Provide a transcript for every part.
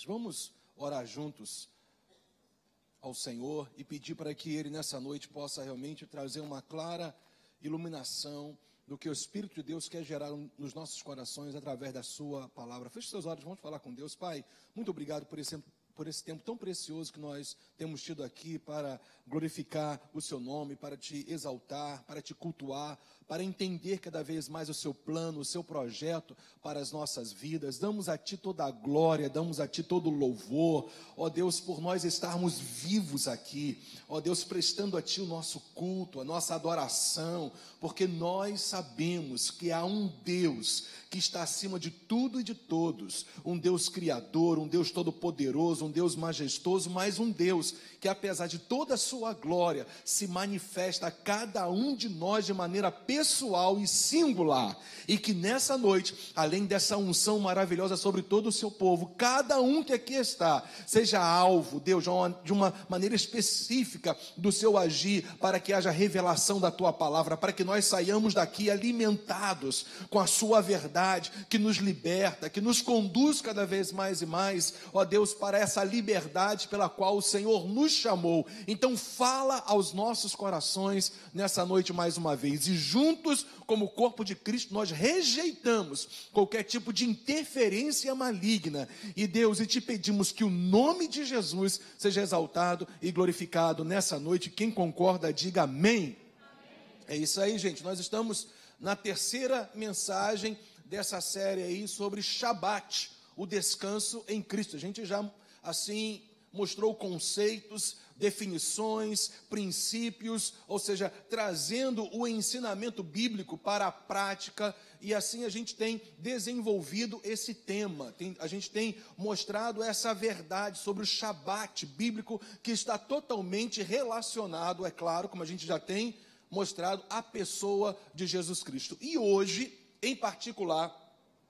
Vamos orar juntos ao Senhor e pedir para que Ele nessa noite possa realmente trazer uma clara iluminação do que o Espírito de Deus quer gerar nos nossos corações através da sua palavra. Feche seus olhos, vamos falar com Deus. Pai, muito obrigado por esse tempo tão precioso que nós temos tido aqui para glorificar o seu nome, para te exaltar, para te cultuar, para entender cada vez mais o seu plano, o seu projeto para as nossas vidas. Damos a ti toda a glória, damos a ti todo o louvor, ó Deus, por nós estarmos vivos aqui, ó Deus, prestando a ti o nosso culto, a nossa adoração, porque nós sabemos que há um Deus que está acima de tudo e de todos, um Deus criador, um Deus todo-poderoso, um Deus majestoso, mas um Deus que, apesar de toda a sua glória, se manifesta a cada um de nós de maneira pessoal e singular, e que nessa noite, além dessa unção maravilhosa sobre todo o seu povo, cada um que aqui está, seja alvo, Deus, de uma maneira específica do seu agir, para que haja revelação da tua palavra, para que nós saiamos daqui alimentados com a sua verdade, que nos liberta, que nos conduz cada vez mais e mais, ó Deus, para essa liberdade pela qual o Senhor nos chamou. Então fala aos nossos corações nessa noite mais uma vez, e juntos, como corpo de Cristo, nós rejeitamos qualquer tipo de interferência maligna, e Deus, e te pedimos que o nome de Jesus seja exaltado e glorificado nessa noite. Quem concorda, diga amém. É isso aí, gente, nós estamos na terceira mensagem dessa série aí sobre Shabat, o descanso em Cristo. A gente já, assim, mostrou conceitos, definições, princípios, ou seja, trazendo o ensinamento bíblico para a prática, e assim a gente tem desenvolvido esse tema, a gente tem mostrado essa verdade sobre o Shabat bíblico, que está totalmente relacionado, é claro, como a gente já tem mostrado, à pessoa de Jesus Cristo. E hoje, em particular,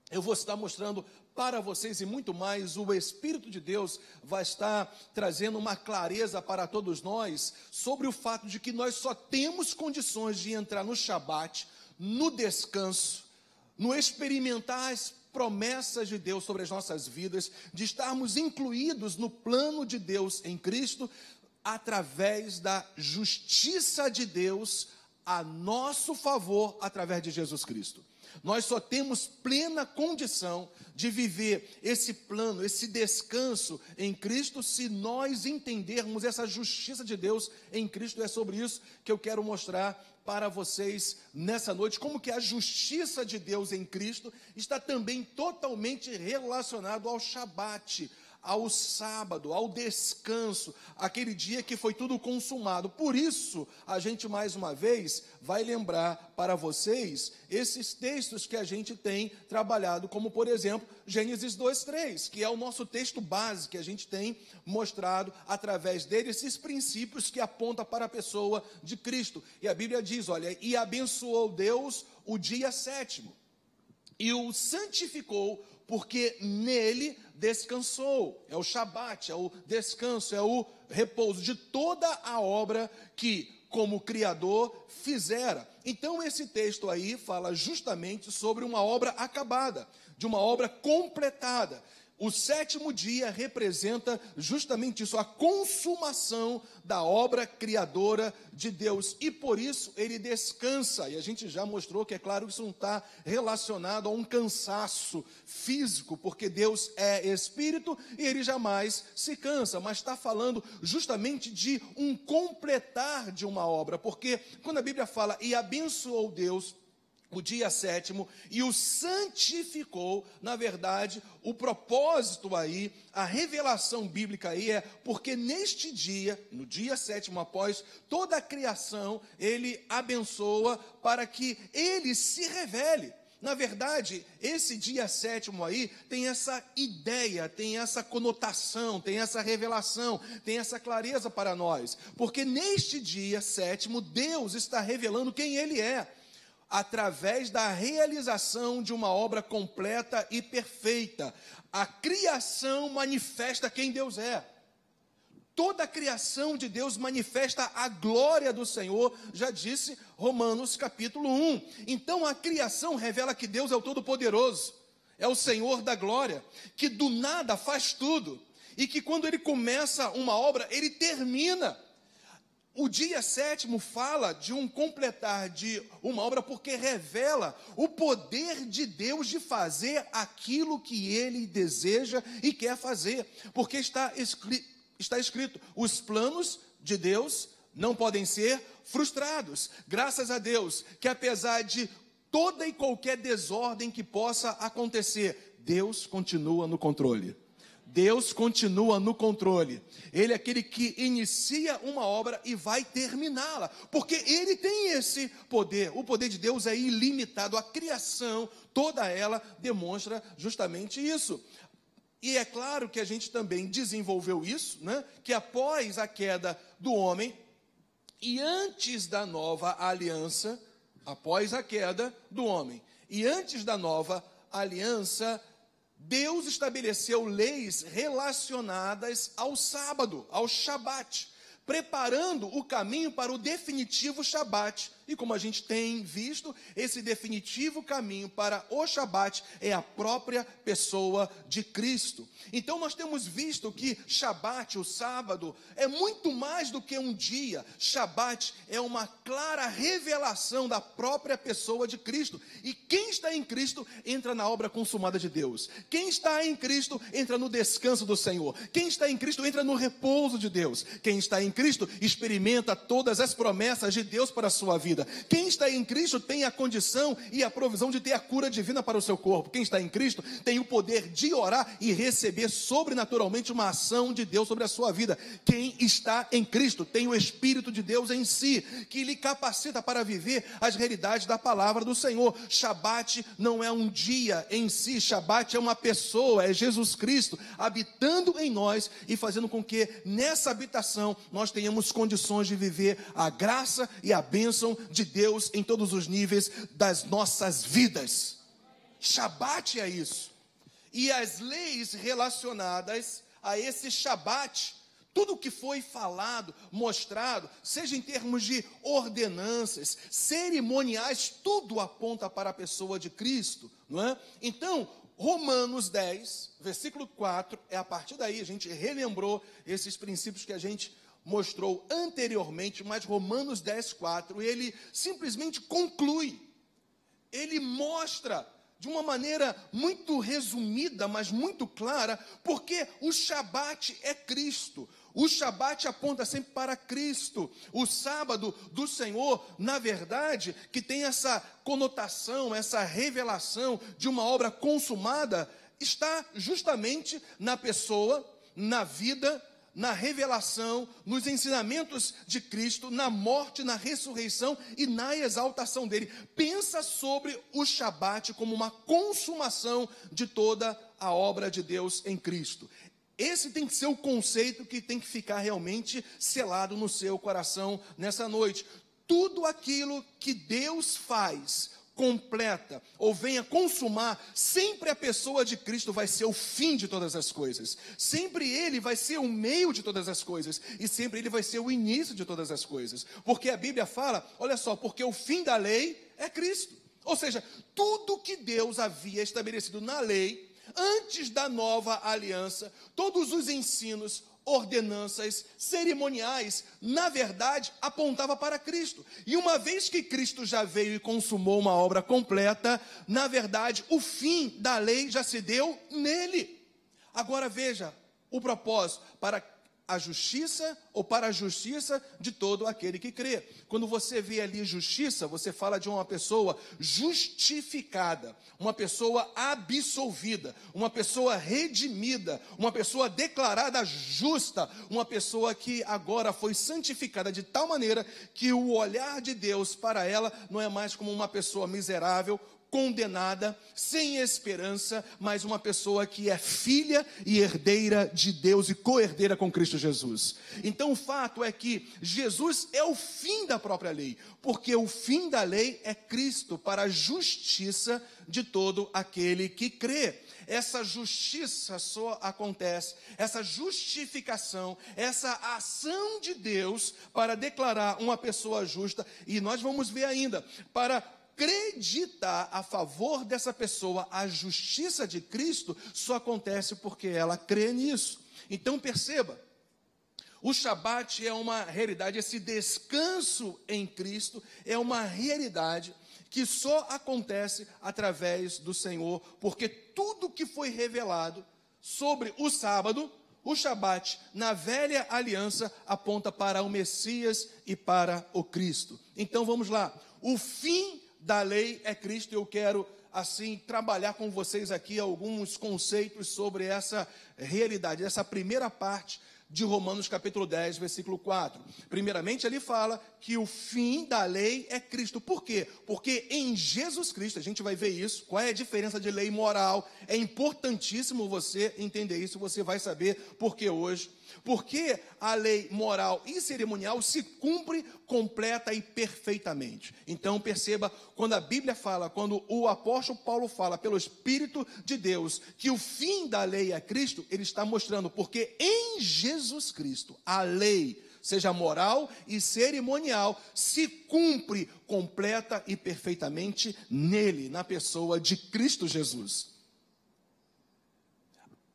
eu vou estar mostrando para vocês e muito mais, o Espírito de Deus vai estar trazendo uma clareza para todos nós sobre o fato de que nós só temos condições de entrar no Shabat, no descanso, no experimentar as promessas de Deus sobre as nossas vidas, de estarmos incluídos no plano de Deus em Cristo, através da justiça de Deus a nosso favor, através de Jesus Cristo. Nós só temos plena condição de viver esse plano, esse descanso em Cristo, se nós entendermos essa justiça de Deus em Cristo. É sobre isso que eu quero mostrar para vocês nessa noite, como que a justiça de Deus em Cristo está também totalmente relacionado ao Shabat, ao sábado, ao descanso, aquele dia que foi tudo consumado. Por isso, a gente mais uma vez vai lembrar para vocês esses textos que a gente tem trabalhado, como por exemplo, Gênesis 2:3, que é o nosso texto base, que a gente tem mostrado através dele esses princípios que apontam para a pessoa de Cristo. E a Bíblia diz, olha, e abençoou Deus o dia sétimo, e o santificou, porque nele descansou. É o Shabat, é o descanso, é o repouso de toda a obra que, como Criador, fizera. Então esse texto aí fala justamente sobre uma obra acabada, de uma obra completada. O sétimo dia representa justamente isso, a consumação da obra criadora de Deus. E por isso ele descansa. E a gente já mostrou que, é claro, isso não está relacionado a um cansaço físico, porque Deus é espírito e ele jamais se cansa. Mas está falando justamente de um completar de uma obra. Porque quando a Bíblia fala, e abençoou Deus o dia sétimo, e o santificou, na verdade, o propósito aí, a revelação bíblica aí é, porque neste dia, no dia sétimo, após toda a criação, ele abençoa para que ele se revele. Na verdade, esse dia sétimo aí tem essa ideia, tem essa conotação, tem essa revelação, tem essa clareza para nós, porque neste dia sétimo, Deus está revelando quem ele é, através da realização de uma obra completa e perfeita. A criação manifesta quem Deus é. Toda a criação de Deus manifesta a glória do Senhor, já disse Romanos capítulo 1. Então a criação revela que Deus é o Todo-Poderoso. é o Senhor da glória, que do nada faz tudo, e que quando Ele começa uma obra, Ele termina. O dia sétimo fala de um completar de uma obra porque revela o poder de Deus de fazer aquilo que Ele deseja e quer fazer. Porque está escrito, os planos de Deus não podem ser frustrados. Graças a Deus, que apesar de toda e qualquer desordem que possa acontecer, Deus continua no controle. Deus continua no controle. Ele é aquele que inicia uma obra e vai terminá-la, porque Ele tem esse poder. O poder de Deus é ilimitado. A criação, toda ela, demonstra justamente isso. E é claro que a gente também desenvolveu isso, né? Que após a queda do homem e antes da nova aliança, após a queda do homem e antes da nova aliança, Deus estabeleceu leis relacionadas ao sábado, ao Shabat, preparando o caminho para o definitivo Shabat. E como a gente tem visto, esse definitivo caminho para o Shabat é a própria pessoa de Cristo. Então nós temos visto que Shabat, o sábado, é muito mais do que um dia. Shabat é uma clara revelação da própria pessoa de Cristo. E quem está em Cristo entra na obra consumada de Deus. Quem está em Cristo entra no descanso do Senhor. Quem está em Cristo entra no repouso de Deus. Quem está em Cristo experimenta todas as promessas de Deus para a sua vida. Quem está em Cristo tem a condição e a provisão de ter a cura divina para o seu corpo. Quem está em Cristo tem o poder de orar e receber sobrenaturalmente uma ação de Deus sobre a sua vida. Quem está em Cristo tem o Espírito de Deus em si, que lhe capacita para viver as realidades da palavra do Senhor. Shabat não é um dia em si, Shabat é uma pessoa, é Jesus Cristo habitando em nós e fazendo com que nessa habitação nós tenhamos condições de viver a graça e a bênção de Deus em todos os níveis das nossas vidas. Shabat é isso. E as leis relacionadas a esse Shabat, tudo que foi falado, mostrado, seja em termos de ordenanças, cerimoniais, tudo aponta para a pessoa de Cristo, não é? Então, Romanos 10, versículo 4, é a partir daí, a gente relembrou esses princípios que a gente mostrou anteriormente, mas Romanos 10, 4, ele simplesmente conclui, ele mostra de uma maneira muito resumida, mas muito clara, porque o Shabat é Cristo. O Shabat aponta sempre para Cristo. O sábado do Senhor, na verdade, que tem essa conotação, essa revelação de uma obra consumada, está justamente na pessoa, na vida, na revelação, nos ensinamentos de Cristo, na morte, na ressurreição e na exaltação dele. Pensa sobre o Shabat como uma consumação de toda a obra de Deus em Cristo. Esse tem que ser o conceito que tem que ficar realmente selado no seu coração nessa noite. Tudo aquilo que Deus faz, completa, ou venha consumar, sempre a pessoa de Cristo vai ser o fim de todas as coisas. Sempre Ele vai ser o meio de todas as coisas. E sempre Ele vai ser o início de todas as coisas. Porque a Bíblia fala, olha só, porque o fim da lei é Cristo. Ou seja, tudo que Deus havia estabelecido na lei, antes da nova aliança, todos os ensinos, ordenanças, cerimoniais, na verdade, apontava para Cristo. E uma vez que Cristo já veio e consumou uma obra completa, na verdade, o fim da lei já se deu nele. Agora veja o propósito, para a justiça ou para a justiça de todo aquele que crê. Quando você vê ali justiça, você fala de uma pessoa justificada, uma pessoa absolvida, uma pessoa redimida, uma pessoa declarada justa, uma pessoa que agora foi santificada de tal maneira que o olhar de Deus para ela não é mais como uma pessoa miserável, condenada, sem esperança, mas uma pessoa que é filha e herdeira de Deus e co-herdeira com Cristo Jesus. Então o fato é que Jesus é o fim da própria lei, porque o fim da lei é Cristo para a justiça de todo aquele que crê. Essa justiça só acontece, essa justificação, essa ação de Deus para declarar uma pessoa justa, e nós vamos ver ainda, para acreditar a favor dessa pessoa a justiça de Cristo só acontece porque ela crê nisso. Então perceba, o Shabat é uma realidade, esse descanso em Cristo é uma realidade que só acontece através do Senhor, porque tudo que foi revelado sobre o sábado, o Shabat, na velha aliança, aponta para o Messias e para o Cristo. Então vamos lá, o fim da lei é Cristo. Eu quero, assim, trabalhar com vocês aqui alguns conceitos sobre essa realidade, essa primeira parte de Romanos capítulo 10, versículo 4. Primeiramente, ele fala que o fim da lei é Cristo. Por quê? Porque em Jesus Cristo, a gente vai ver isso, qual é a diferença de lei moral. É importantíssimo você entender isso, você vai saber por que hoje. Porque a lei moral e cerimonial se cumpre completa e perfeitamente. Então perceba, quando a Bíblia fala, quando o apóstolo Paulo fala pelo Espírito de Deus, que o fim da lei é Cristo, ele está mostrando, porque em Jesus Cristo, a lei, seja moral e cerimonial, se cumpre completa e perfeitamente nele, na pessoa de Cristo Jesus.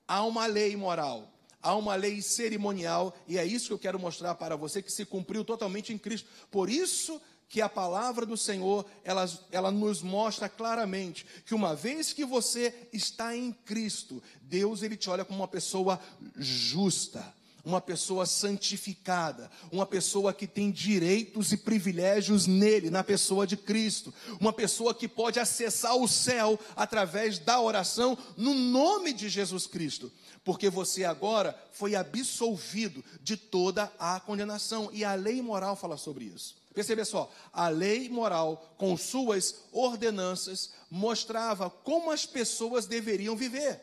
Há uma lei moral, há uma lei cerimonial, e é isso que eu quero mostrar para você, que se cumpriu totalmente em Cristo. Por isso que a palavra do Senhor, ela nos mostra claramente que uma vez que você está em Cristo, Deus, ele te olha como uma pessoa justa, uma pessoa santificada, uma pessoa que tem direitos e privilégios nele, na pessoa de Cristo, uma pessoa que pode acessar o céu através da oração no nome de Jesus Cristo, porque você agora foi absolvido de toda a condenação, e a lei moral fala sobre isso. Perceba só, a lei moral, com suas ordenanças, mostrava como as pessoas deveriam viver.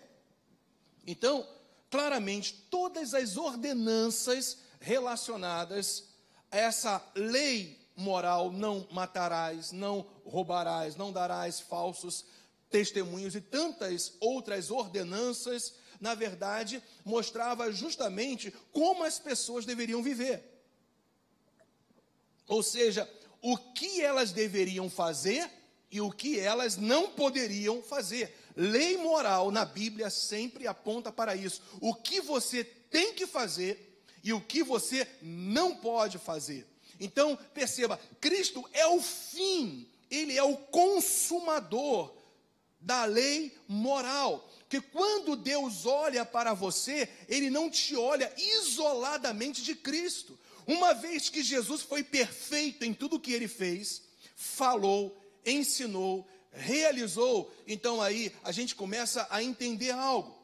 Então, claramente, todas as ordenanças relacionadas a essa lei moral, não matarás, não roubarás, não darás falsos testemunhos e tantas outras ordenanças, na verdade, mostrava justamente como as pessoas deveriam viver. Ou seja, o que elas deveriam fazer e o que elas não poderiam fazer. Lei moral na Bíblia sempre aponta para isso. O que você tem que fazer e o que você não pode fazer. Então, perceba, Cristo é o fim, ele é o consumador da lei moral. Que quando Deus olha para você, ele não te olha isoladamente de Cristo. Uma vez que Jesus foi perfeito em tudo o que ele fez, falou, ensinou, realizou, então aí a gente começa a entender algo.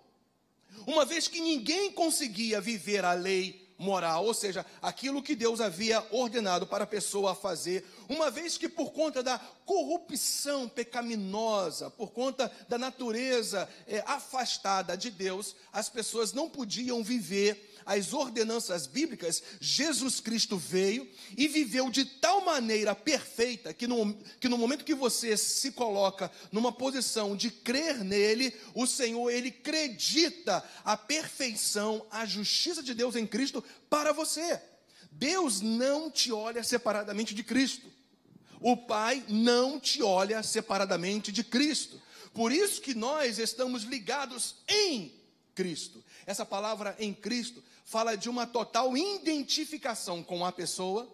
Uma vez que ninguém conseguia viver a lei moral, ou seja, aquilo que Deus havia ordenado para a pessoa fazer, uma vez que por conta da corrupção pecaminosa, por conta da natureza afastada de Deus, as pessoas não podiam viver as ordenanças bíblicas, Jesus Cristo veio e viveu de tal maneira perfeita que no momento que você se coloca numa posição de crer nele, o Senhor, ele acredita a perfeição, a justiça de Deus em Cristo para você. Deus não te olha separadamente de Cristo. O Pai não te olha separadamente de Cristo. Por isso que nós estamos ligados em Cristo. Essa palavra em Cristo fala de uma total identificação com a pessoa,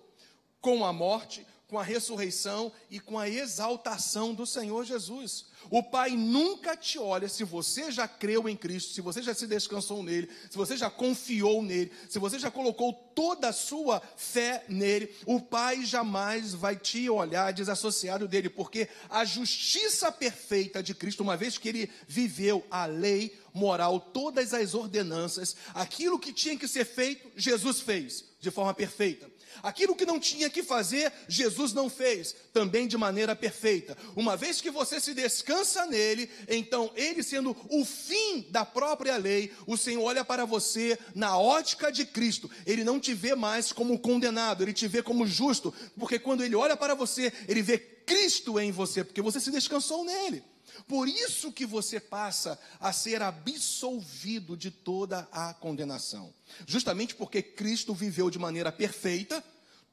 com a morte, com a ressurreição e com a exaltação do Senhor Jesus. O Pai nunca te olha se você já creu em Cristo, se você já se descansou nele, se você já confiou nele, se você já colocou toda a sua fé nele. O Pai jamais vai te olhar desassociado dele, porque a justiça perfeita de Cristo, uma vez que ele viveu a lei moral, todas as ordenanças, aquilo que tinha que ser feito, Jesus fez de forma perfeita. Aquilo que não tinha que fazer, Jesus não fez, também de maneira perfeita. Uma vez que você se descansa nele, então ele sendo o fim da própria lei, o Senhor olha para você na ótica de Cristo. Ele não te vê mais como condenado, ele te vê como justo, porque quando ele olha para você, ele vê Cristo em você, porque você se descansou nele. Por isso que você passa a ser absolvido de toda a condenação. Justamente porque Cristo viveu de maneira perfeita,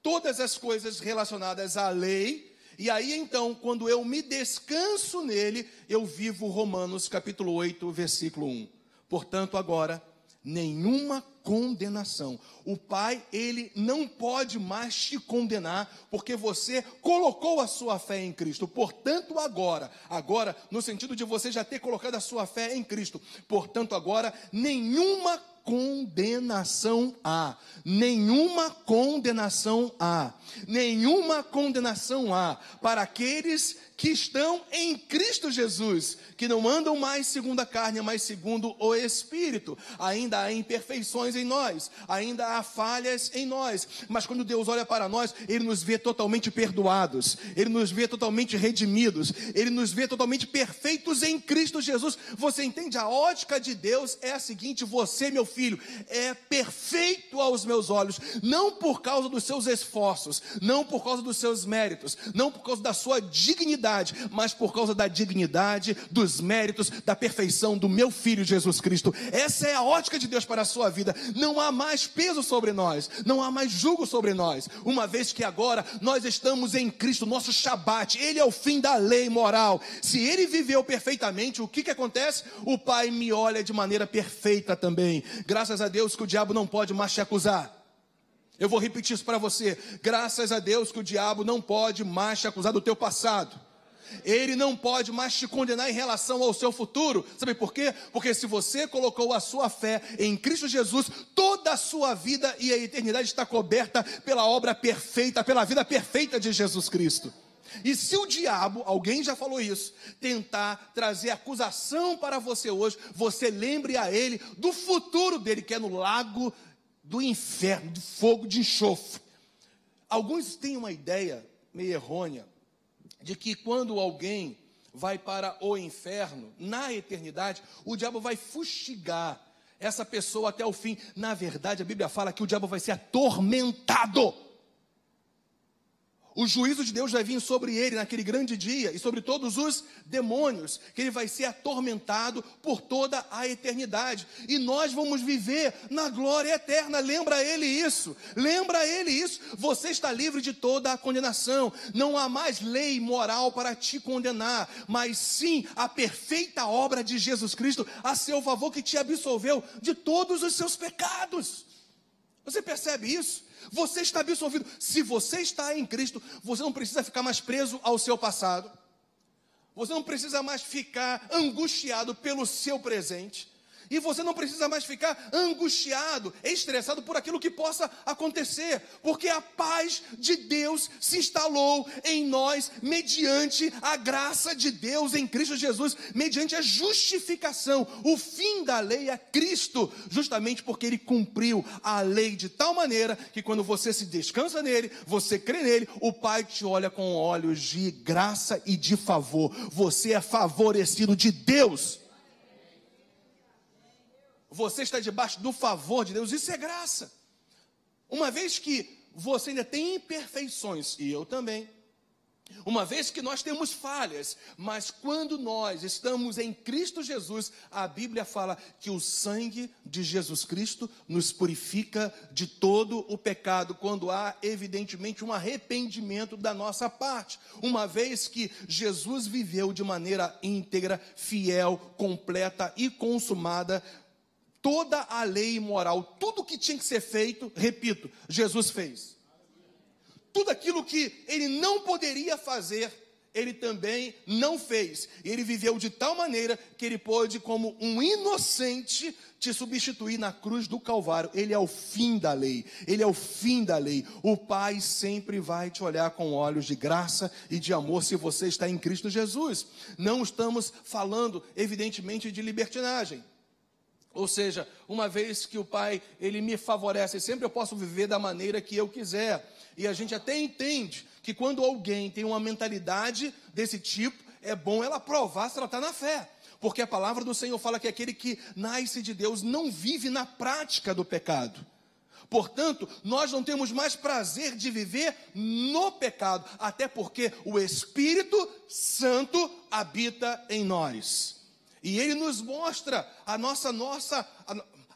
todas as coisas relacionadas à lei, E aí então, quando eu me descanso nele, eu vivo Romanos capítulo 8, versículo 1. Portanto, agora, nenhuma condenação. O Pai, ele não pode mais te condenar, porque você colocou a sua fé em Cristo. Portanto, agora, no sentido de você já ter colocado a sua fé em Cristo. Portanto, agora, nenhuma condenação há. Nenhuma condenação há. Nenhuma condenação há para aqueles que estão em Cristo Jesus, que não andam mais segundo a carne, mas segundo o Espírito. Ainda há imperfeições em nós, ainda há falhas em nós, mas quando Deus olha para nós, Ele nos vê totalmente perdoados, Ele nos vê totalmente redimidos, Ele nos vê totalmente perfeitos em Cristo Jesus. Você entende? A ótica de Deus é a seguinte: você, meu filho, é perfeito aos meus olhos, não por causa dos seus esforços, não por causa dos seus méritos, não por causa da sua dignidade, mas por causa da dignidade, dos méritos, da perfeição do meu Filho Jesus Cristo. Essa é a ótica de Deus para a sua vida. Não há mais peso sobre nós, não há mais jugo sobre nós, uma vez que agora nós estamos em Cristo, nosso Shabat, Ele é o fim da lei moral. Se Ele viveu perfeitamente, o que acontece? O Pai me olha de maneira perfeita também. Graças a Deus que o diabo não pode mais te acusar. Eu vou repetir isso para você. Graças a Deus que o diabo não pode mais te acusar do teu passado. Ele não pode mais te condenar em relação ao seu futuro. Sabe por quê? Porque se você colocou a sua fé em Cristo Jesus, toda a sua vida e a eternidade está coberta pela obra perfeita, pela vida perfeita de Jesus Cristo. E se o diabo, alguém já falou isso, tentar trazer acusação para você hoje, você lembre a ele do futuro dele, que é no lago do inferno, do fogo de enxofre. Alguns têm uma ideia meio errônea de que quando alguém vai para o inferno, na eternidade, o diabo vai fustigar essa pessoa até o fim. Na verdade, a Bíblia fala que o diabo vai ser atormentado. O juízo de Deus vai vir sobre ele naquele grande dia e sobre todos os demônios, que ele vai ser atormentado por toda a eternidade. E nós vamos viver na glória eterna. Lembra ele isso. Lembra ele isso. Você está livre de toda a condenação. Não há mais lei moral para te condenar, mas sim a perfeita obra de Jesus Cristo a seu favor, que te absolveu de todos os seus pecados. Você percebe isso? Você está absolvido. Se você está em Cristo, você não precisa ficar mais preso ao seu passado. Você não precisa mais ficar angustiado pelo seu presente. E você não precisa mais ficar angustiado, estressado por aquilo que possa acontecer, porque a paz de Deus se instalou em nós mediante a graça de Deus em Cristo Jesus, mediante a justificação. O fim da lei é Cristo, justamente porque Ele cumpriu a lei de tal maneira que quando você se descansa nele, você crê nele, o Pai te olha com olhos de graça e de favor. Você é favorecido de Deus. Você está debaixo do favor de Deus, isso é graça. Uma vez que você ainda tem imperfeições, e eu também, uma vez que nós temos falhas, mas quando nós estamos em Cristo Jesus, a Bíblia fala que o sangue de Jesus Cristo nos purifica de todo o pecado, quando há evidentemente um arrependimento da nossa parte, uma vez que Jesus viveu de maneira íntegra, fiel, completa e consumada, toda a lei moral, tudo que tinha que ser feito, repito, Jesus fez. Tudo aquilo que ele não poderia fazer, ele também não fez. E ele viveu de tal maneira que ele pôde, como um inocente, te substituir na cruz do Calvário. Ele é o fim da lei. Ele é o fim da lei. O Pai sempre vai te olhar com olhos de graça e de amor se você está em Cristo Jesus. Não estamos falando, evidentemente, de libertinagem. Ou seja, uma vez que o Pai, Ele me favorece, sempre eu posso viver da maneira que eu quiser. E a gente até entende que quando alguém tem uma mentalidade desse tipo, é bom ela provar se ela está na fé. Porque a palavra do Senhor fala que aquele que nasce de Deus não vive na prática do pecado. Portanto, nós não temos mais prazer de viver no pecado, até porque o Espírito Santo habita em nós. E Ele nos mostra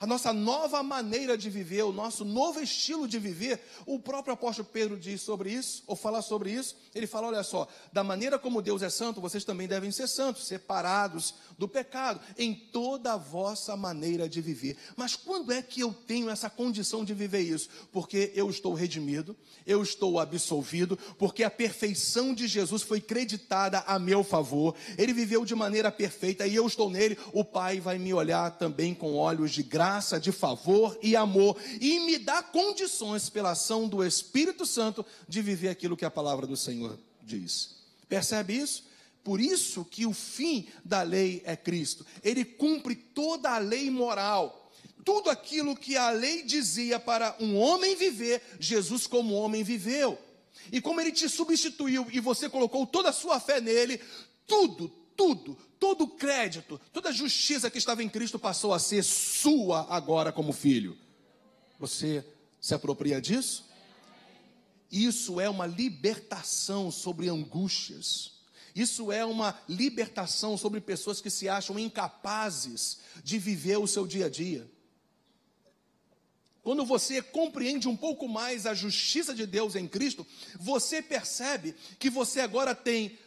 a nossa nova maneira de viver, o nosso novo estilo de viver. O próprio apóstolo Pedro diz sobre isso, ou fala sobre isso. Ele fala, olha só, da maneira como Deus é santo, vocês também devem ser santos, separados do pecado, em toda a vossa maneira de viver. Mas quando é que eu tenho essa condição de viver isso? Porque eu estou redimido, eu estou absolvido, porque a perfeição de Jesus foi creditada a meu favor, ele viveu de maneira perfeita e eu estou nele. O Pai vai me olhar também com olhos de graça, de favor e amor, e me dá condições pela ação do Espírito Santo de viver aquilo que a palavra do Senhor diz. Percebe isso? Por isso que o fim da lei é Cristo. Ele cumpre toda a lei moral. Tudo aquilo que a lei dizia para um homem viver, Jesus como homem viveu. E como ele te substituiu e você colocou toda a sua fé nele, todo o crédito, toda a justiça que estava em Cristo passou a ser sua agora como filho. Você se apropria disso? Isso é uma libertação sobre angústias. Isso é uma libertação sobre pessoas que se acham incapazes de viver o seu dia a dia. Quando você compreende um pouco mais a justiça de Deus em Cristo, você percebe que você agora tem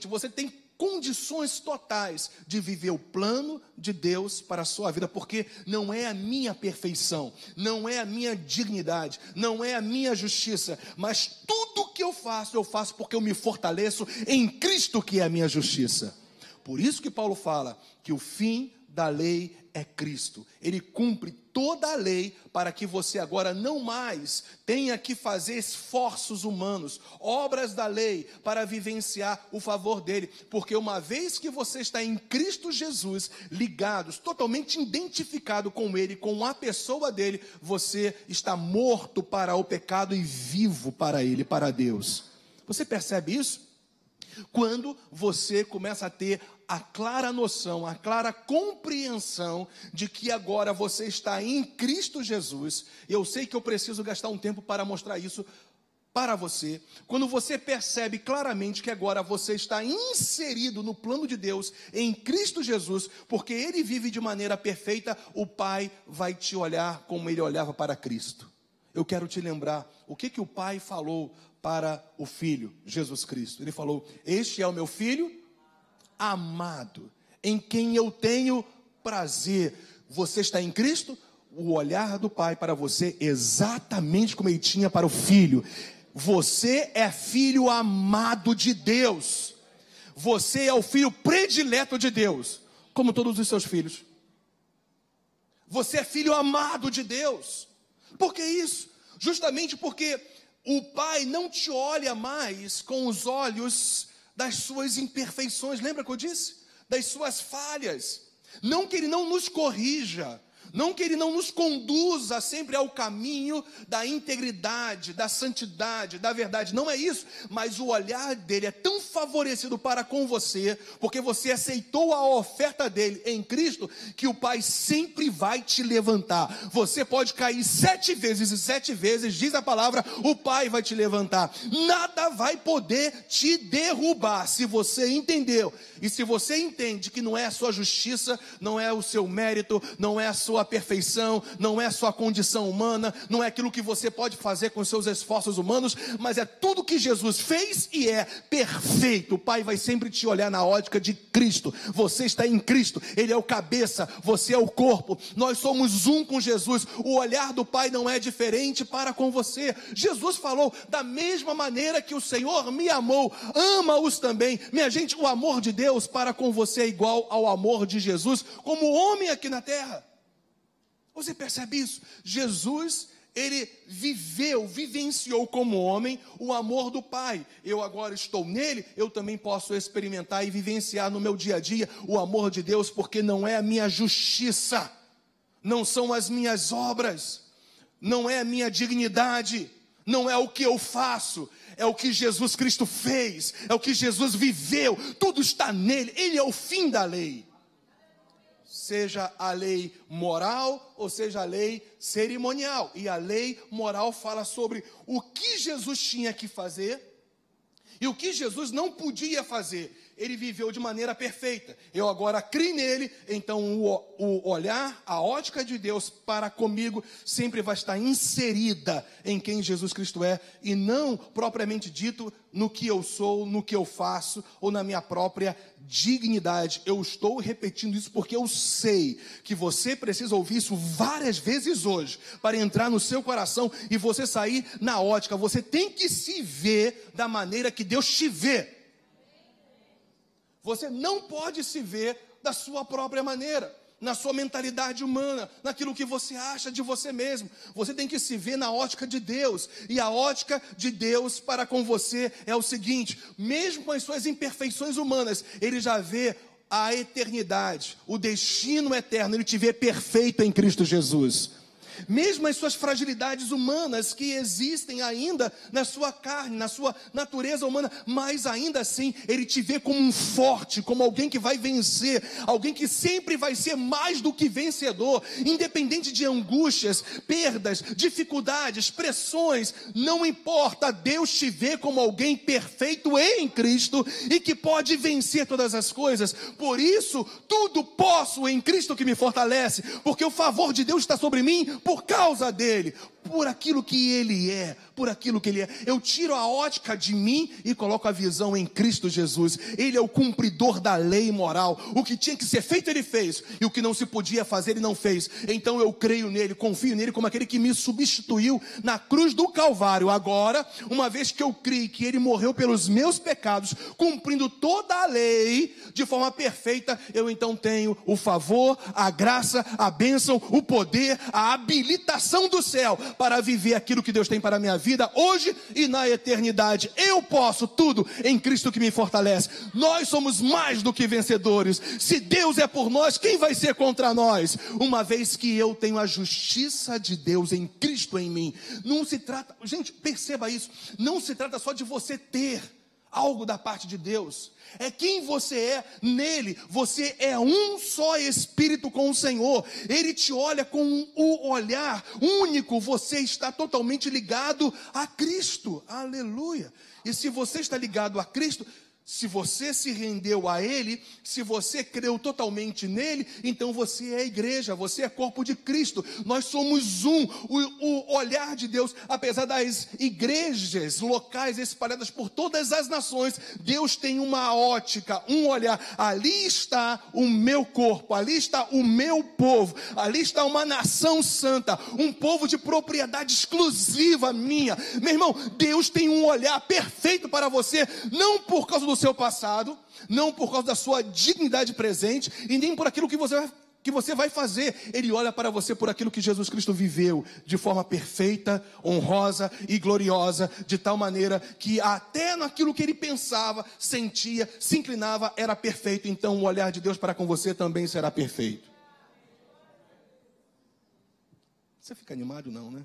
você tem condições totais de viver o plano de Deus para a sua vida, porque não é a minha perfeição, não é a minha dignidade, não é a minha justiça, mas tudo que eu faço porque eu me fortaleço em Cristo, que é a minha justiça. Por isso que Paulo fala que o fim da lei é Cristo. Ele cumpre toda a lei para que você agora não mais tenha que fazer esforços humanos, obras da lei para vivenciar o favor dele, porque uma vez que você está em Cristo Jesus, ligados, totalmente identificado com ele, com a pessoa dele, você está morto para o pecado e vivo para ele, para Deus. Você percebe isso? Quando você começa a ter a clara noção, a clara compreensão de que agora você está em Cristo Jesus. Eu sei que eu preciso gastar um tempo para mostrar isso para você. Quando você percebe claramente que agora você está inserido no plano de Deus em Cristo Jesus, porque ele vive de maneira perfeita, o Pai vai te olhar como ele olhava para Cristo. Eu quero te lembrar o que o Pai falou para o Filho, Jesus Cristo. Ele falou: este é o meu Filho amado, em quem eu tenho prazer. Você está em Cristo? O olhar do Pai para você exatamente como ele tinha para o Filho. Você é filho amado de Deus. Você é o filho predileto de Deus, como todos os seus filhos. Você é filho amado de Deus. Por que isso? Justamente porque o Pai não te olha mais com os olhos das suas imperfeições. Lembra que eu disse? Das suas falhas. Não que ele não nos corrija, não que ele não nos conduza sempre ao caminho da integridade, da santidade, da verdade. Não é isso, mas o olhar dele é tão favorecido para com você, porque você aceitou a oferta dele em Cristo, que o Pai sempre vai te levantar. Você pode cair 7 vezes, e 7 vezes, diz a palavra, o Pai vai te levantar. Nada vai poder te derrubar, se você entendeu. E se você entende que não é a sua justiça, não é o seu mérito, não é a sua perfeição, não é a sua condição humana, não é aquilo que você pode fazer com seus esforços humanos, mas é tudo que Jesus fez e é perfeito. O Pai vai sempre te olhar na ótica de Cristo. Você está em Cristo, ele é o cabeça, você é o corpo, nós somos um com Jesus. O olhar do Pai não é diferente para com você. Jesus falou: da mesma maneira que o Senhor me amou, ama-os também. Minha gente, o amor de Deus para com você é igual ao amor de Jesus como homem aqui na terra. Você percebe isso? Jesus, ele vivenciou como homem o amor do Pai. Eu agora estou nele, eu também posso experimentar e vivenciar no meu dia a dia o amor de Deus, porque não é a minha justiça, não são as minhas obras, não é a minha dignidade, não é o que eu faço, é o que Jesus Cristo fez, é o que Jesus viveu, tudo está nele, ele é o fim da lei. Seja a lei moral ou seja a lei cerimonial. E a lei moral fala sobre o que Jesus tinha que fazer e o que Jesus não podia fazer. ele viveu de maneira perfeita. Eu agora criei nele, então o olhar, a ótica de Deus para comigo sempre vai estar inserida em quem Jesus Cristo é, e não propriamente dito no que eu sou, no que eu faço, ou na minha própria dignidade. Eu estou repetindo isso porque eu sei que você precisa ouvir isso várias vezes hoje, para entrar no seu coração e você sair na ótica. Você tem que se ver da maneira que Deus te vê. Você não pode se ver da sua própria maneira, na sua mentalidade humana, naquilo que você acha de você mesmo. Você tem que se ver na ótica de Deus. E a ótica de Deus para com você é o seguinte: mesmo com as suas imperfeições humanas, Ele já vê a eternidade, o destino eterno. Ele te vê perfeito em Cristo Jesus. Mesmo as suas fragilidades humanas que existem ainda na sua carne, na sua natureza humana, mas ainda assim Ele te vê como um forte, como alguém que vai vencer, alguém que sempre vai ser mais do que vencedor, independente de angústias, perdas, dificuldades, pressões, não importa. Deus te vê como alguém perfeito em Cristo e que pode vencer todas as coisas. Por isso, tudo posso em Cristo que me fortalece, porque o favor de Deus está sobre mim por causa dele, por aquilo que ele é, por aquilo que ele é. Eu tiro a ótica de mim e coloco a visão em Cristo Jesus. Ele é o cumpridor da lei moral. O que tinha que ser feito ele fez, e o que não se podia fazer ele não fez. Então eu creio nele, confio nele como aquele que me substituiu na cruz do Calvário. Agora, uma vez que eu creio que ele morreu pelos meus pecados, cumprindo toda a lei de forma perfeita, eu então tenho o favor, a graça, a bênção, o poder, a habilitação do céu para viver aquilo que Deus tem para a minha vida hoje e na eternidade. Eu posso tudo em Cristo que me fortalece. Nós somos mais do que vencedores. Se Deus é por nós, quem vai ser contra nós? Uma vez que eu tenho a justiça de Deus em Cristo em mim. Não se trata, gente, perceba isso, não se trata só de você ter algo da parte de Deus. É quem você é nele. Você é um só espírito com o Senhor. Ele te olha com o olhar único. Você está totalmente ligado a Cristo. Aleluia. E se você está ligado a Cristo, se você se rendeu a Ele, se você creu totalmente nele, então você é a igreja, você é corpo de Cristo. Nós somos um. O olhar de Deus, apesar das igrejas locais espalhadas por todas as nações, Deus tem uma ótica, um olhar. Ali está o meu corpo, ali está o meu povo, ali está uma nação santa, um povo de propriedade exclusiva minha. Meu irmão, Deus tem um olhar perfeito para você, não por causa do seu passado, não por causa da sua dignidade presente, e nem por aquilo que você vai fazer. Ele olha para você por aquilo que Jesus Cristo viveu de forma perfeita, honrosa e gloriosa, de tal maneira que até naquilo que ele pensava, sentia, se inclinava, era perfeito. Então o olhar de Deus para com você também será perfeito. Você fica animado não, né?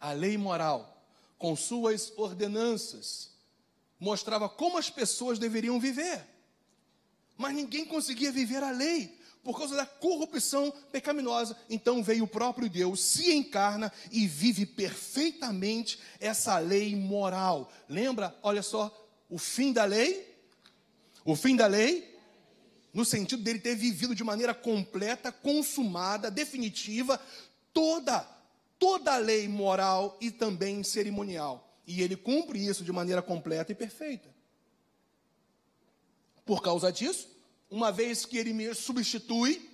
A lei moral, com suas ordenanças, mostrava como as pessoas deveriam viver. Mas ninguém conseguia viver a lei, por causa da corrupção pecaminosa. Então veio o próprio Deus, se encarna e vive perfeitamente essa lei moral. Lembra, olha só, o fim da lei? O fim da lei, no sentido dele ter vivido de maneira completa, consumada, definitiva, toda a lei moral e também cerimonial. E ele cumpre isso de maneira completa e perfeita. Por causa disso, uma vez que ele me substitui,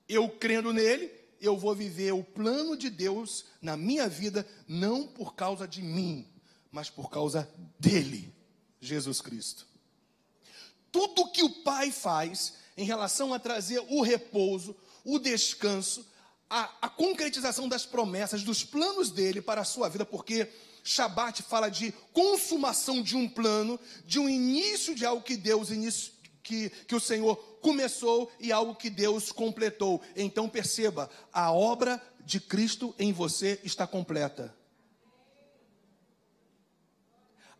eu crendo nele, eu vou viver o plano de Deus na minha vida, não por causa de mim, mas por causa dele, Jesus Cristo. Tudo que o Pai faz em relação a trazer o repouso, o descanso, a concretização das promessas, dos planos dele para a sua vida, porque Shabat fala de consumação de um plano, de um início de algo que Deus que o Senhor começou e algo que Deus completou. Então perceba, a obra de Cristo em você está completa.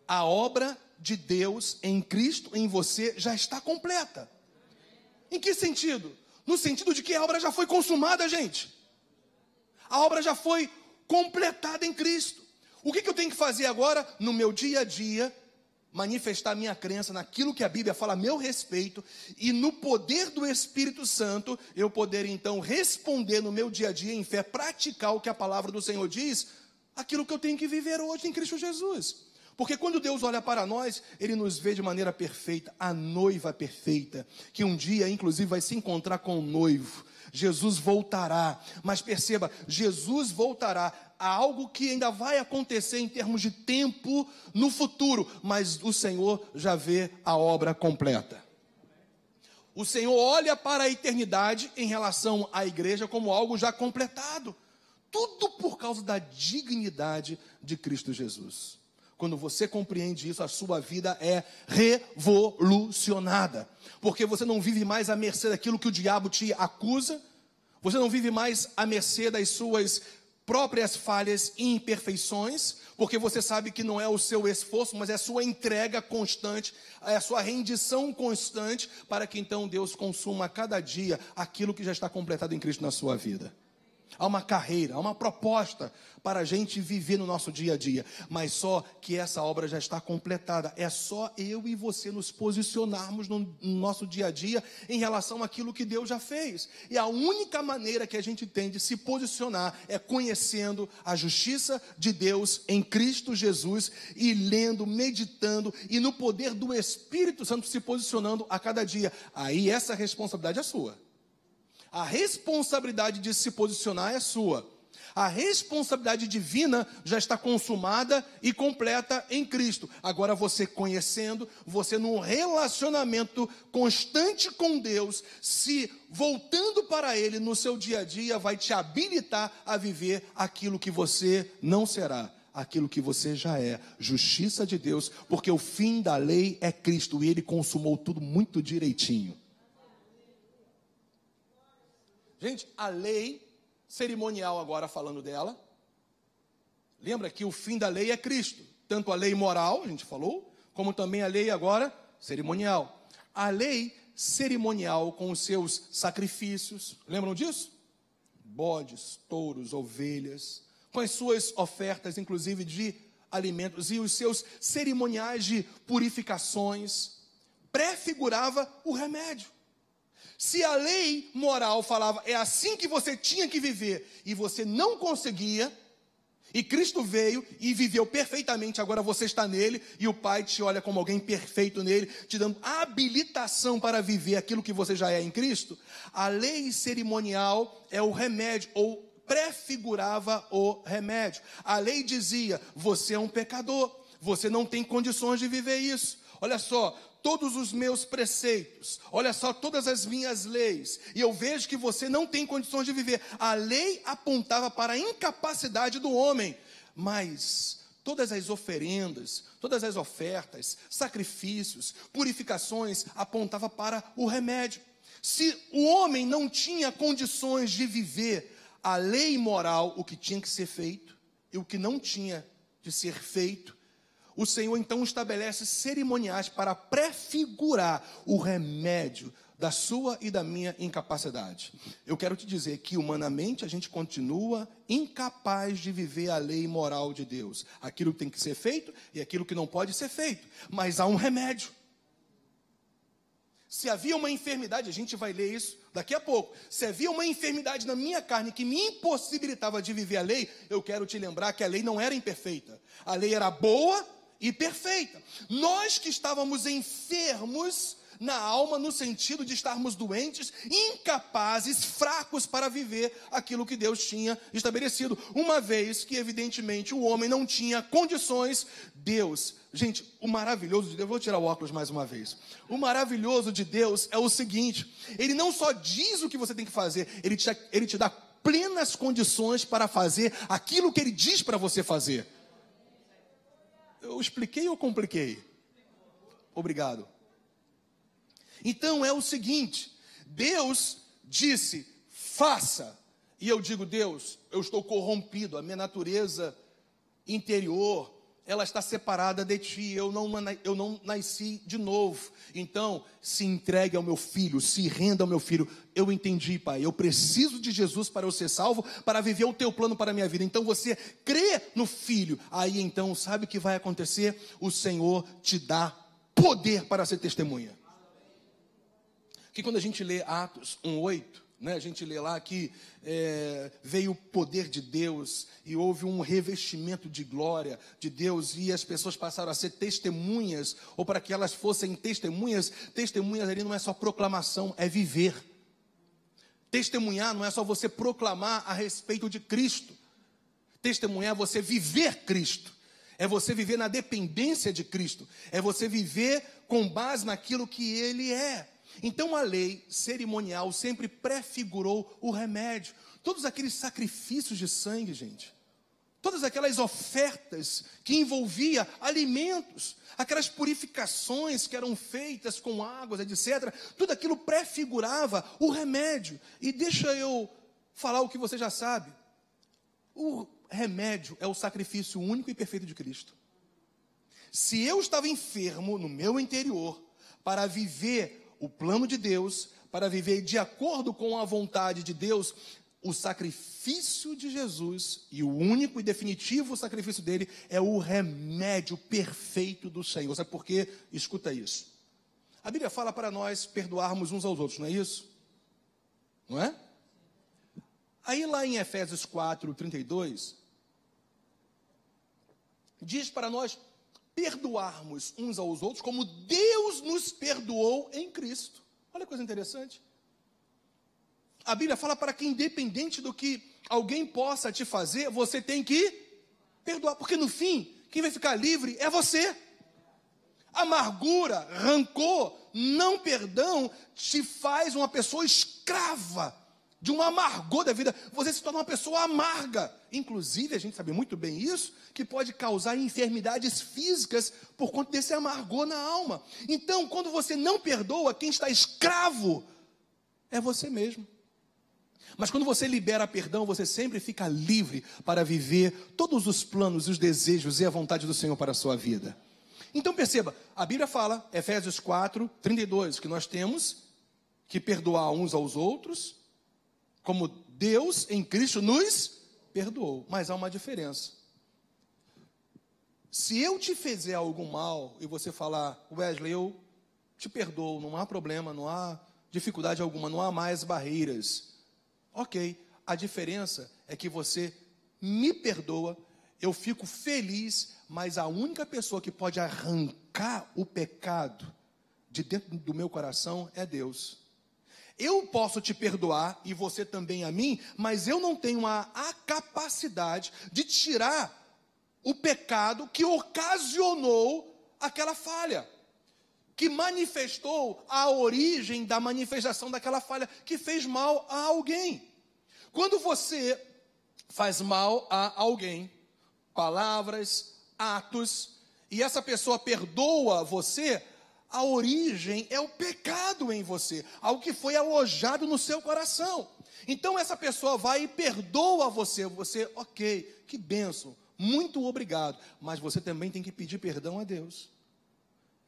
A obra de Deus em Cristo em você já está completa. Em que sentido? No sentido de que a obra já foi consumada, gente. A obra já foi completada em Cristo. O que eu tenho que fazer agora no meu dia a dia, manifestar minha crença naquilo que a Bíblia fala a meu respeito, e no poder do Espírito Santo, eu poder então responder no meu dia a dia em fé, praticar o que a palavra do Senhor diz, aquilo que eu tenho que viver hoje em Cristo Jesus. Porque quando Deus olha para nós, Ele nos vê de maneira perfeita, a noiva perfeita, que um dia inclusive vai se encontrar com o noivo. Jesus voltará, mas perceba, Jesus voltará a algo que ainda vai acontecer em termos de tempo no futuro, mas o Senhor já vê a obra completa. O Senhor olha para a eternidade em relação à igreja como algo já completado, tudo por causa da dignidade de Cristo Jesus. Quando você compreende isso, a sua vida é revolucionada. Porque você não vive mais à mercê daquilo que o diabo te acusa. Você não vive mais à mercê das suas próprias falhas e imperfeições. Porque você sabe que não é o seu esforço, mas é a sua entrega constante, é a sua rendição constante, para que então Deus consuma a cada dia aquilo que já está completado em Cristo na sua vida. Há uma carreira, há uma proposta para a gente viver no nosso dia a dia, mas só que essa obra já está completada. É só eu e você nos posicionarmos no nosso dia a dia em relação àquilo que Deus já fez. E a única maneira que a gente tem de se posicionar é conhecendo a justiça de Deus em Cristo Jesus e lendo, meditando e no poder do Espírito Santo se posicionando a cada dia. Aí essa responsabilidade é sua. A responsabilidade de se posicionar é sua. A responsabilidade divina já está consumada e completa em Cristo. Agora você conhecendo, você num relacionamento constante com Deus, se voltando para Ele no seu dia a dia, vai te habilitar a viver aquilo que você não será, aquilo que você já é, justiça de Deus, porque o fim da lei é Cristo e Ele consumou tudo muito direitinho. Gente, a lei cerimonial, agora falando dela, lembra que o fim da lei é Cristo, tanto a lei moral, a gente falou, como também a lei agora cerimonial. A lei cerimonial com os seus sacrifícios, lembram disso? Bodes, touros, ovelhas, com as suas ofertas, inclusive de alimentos, e os seus cerimoniais de purificações, prefigurava o remédio. Se a lei moral falava, é assim que você tinha que viver, e você não conseguia, e Cristo veio e viveu perfeitamente, agora você está nele, e o Pai te olha como alguém perfeito nele, te dando habilitação para viver aquilo que você já é em Cristo, a lei cerimonial é o remédio, ou prefigurava o remédio. A lei dizia, você é um pecador, você não tem condições de viver isso. Olha só, todos os meus preceitos, olha só, todas as minhas leis, e eu vejo que você não tem condições de viver. A lei apontava para a incapacidade do homem, mas todas as oferendas, todas as ofertas, sacrifícios, purificações, apontava para o remédio. Se o homem não tinha condições de viver a lei moral, o que tinha que ser feito, e o que não tinha de ser feito, o Senhor então estabelece cerimoniais para prefigurar o remédio da sua e da minha incapacidade. Eu quero te dizer que humanamente a gente continua incapaz de viver a lei moral de Deus. Aquilo que tem que ser feito e aquilo que não pode ser feito. Mas há um remédio. Se havia uma enfermidade, a gente vai ler isso daqui a pouco. Se havia uma enfermidade na minha carne que me impossibilitava de viver a lei, eu quero te lembrar que a lei não era imperfeita. A lei era boa e perfeita. Nós que estávamos enfermos na alma, no sentido de estarmos doentes, incapazes, fracos para viver aquilo que Deus tinha estabelecido. Uma vez que, evidentemente, o homem não tinha condições, Deus... Gente, o maravilhoso de Deus... Vou tirar o óculos mais uma vez. O maravilhoso de Deus é o seguinte, Ele não só diz o que você tem que fazer, Ele te dá plenas condições para fazer aquilo que Ele diz para você fazer. Eu expliquei ou compliquei? Obrigado. Então é o seguinte, Deus disse, faça. E eu digo, Deus, eu estou corrompido, a minha natureza interior, ela está separada de ti, eu não nasci de novo. Então, se entregue ao meu filho, se renda ao meu filho. Eu entendi, pai, eu preciso de Jesus para eu ser salvo, para viver o teu plano para a minha vida. Então, você crê no filho. Aí, então, sabe o que vai acontecer? O Senhor te dá poder para ser testemunha. Que quando a gente lê Atos 1:8, né, a gente lê lá que veio o poder de Deus e houve um revestimento de glória de Deus e as pessoas passaram a ser testemunhas, ou para que elas fossem testemunhas ali não é só proclamação, é viver. Testemunhar não é só você proclamar a respeito de Cristo. Testemunhar é você viver Cristo. É você viver na dependência de Cristo. É você viver com base naquilo que Ele é. Então a lei cerimonial sempre prefigurou o remédio. Todos aqueles sacrifícios de sangue, gente. Todas aquelas ofertas que envolvia alimentos. Aquelas purificações que eram feitas com águas, etc. Tudo aquilo prefigurava o remédio. E deixa eu falar o que você já sabe. O remédio é o sacrifício único e perfeito de Cristo. Se eu estava enfermo no meu interior para viver o plano de Deus, para viver de acordo com a vontade de Deus, o sacrifício de Jesus, e o único e definitivo sacrifício dele, é o remédio perfeito do Senhor. Sabe por quê? Escuta isso. A Bíblia fala para nós perdoarmos uns aos outros, não é isso? Não é? Aí lá em Efésios 4:32, diz para nós perdoarmos uns aos outros como Deus nos perdoou em Cristo. Olha que coisa interessante. A Bíblia fala para que, independente do que alguém possa te fazer, você tem que perdoar, porque no fim, quem vai ficar livre é você. Amargura, rancor, não perdão te faz uma pessoa escrava de um amargor da vida. Você se torna uma pessoa amarga. Inclusive, a gente sabe muito bem isso, que pode causar enfermidades físicas por conta desse amargor na alma. Então, quando você não perdoa, quem está escravo é você mesmo. Mas quando você libera perdão, você sempre fica livre para viver todos os planos, os desejos e a vontade do Senhor para a sua vida. Então perceba, a Bíblia fala, Efésios 4:32, que nós temos que perdoar uns aos outros, como Deus em Cristo nos perdoou. Mas há uma diferença. Se eu te fizer algum mal e você falar, Wesley, eu te perdoo, não há problema, não há dificuldade alguma, não há mais barreiras. Ok, a diferença é que você me perdoa, eu fico feliz, mas a única pessoa que pode arrancar o pecado de dentro do meu coração é Deus. Eu posso te perdoar, e você também a mim, mas eu não tenho a capacidade de tirar o pecado que ocasionou aquela falha, que manifestou a origem da manifestação daquela falha, que fez mal a alguém. Quando você faz mal a alguém, palavras, atos, e essa pessoa perdoa você, a origem é o pecado em você, algo que foi alojado no seu coração. Então essa pessoa vai e perdoa você, ok, que bênção, muito obrigado, mas você também tem que pedir perdão a Deus.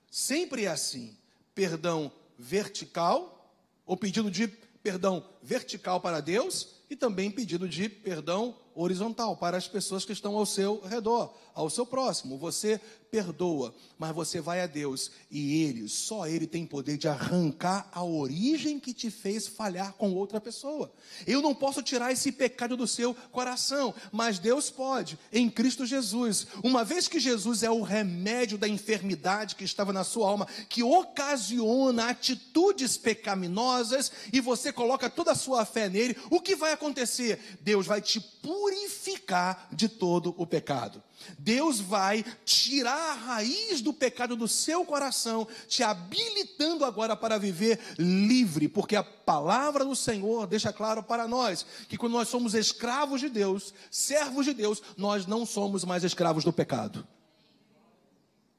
Sempre é assim, perdão vertical, ou pedido de perdão vertical para Deus, e também pedido de perdão horizontal para as pessoas que estão ao seu redor, ao seu próximo. Você perdoa, mas você vai a Deus e Ele, só Ele tem poder de arrancar a origem que te fez falhar com outra pessoa. Eu não posso tirar esse pecado do seu coração, mas Deus pode, em Cristo Jesus. Uma vez que Jesus é o remédio da enfermidade que estava na sua alma, que ocasiona atitudes pecaminosas, e você coloca toda a sua fé nele, o que vai acontecer? Deus vai te purificar de todo o pecado. Deus vai tirar a raiz do pecado do seu coração, te habilitando agora para viver livre, porque a palavra do Senhor deixa claro para nós, que quando nós somos escravos de Deus, servos de Deus, nós não somos mais escravos do pecado.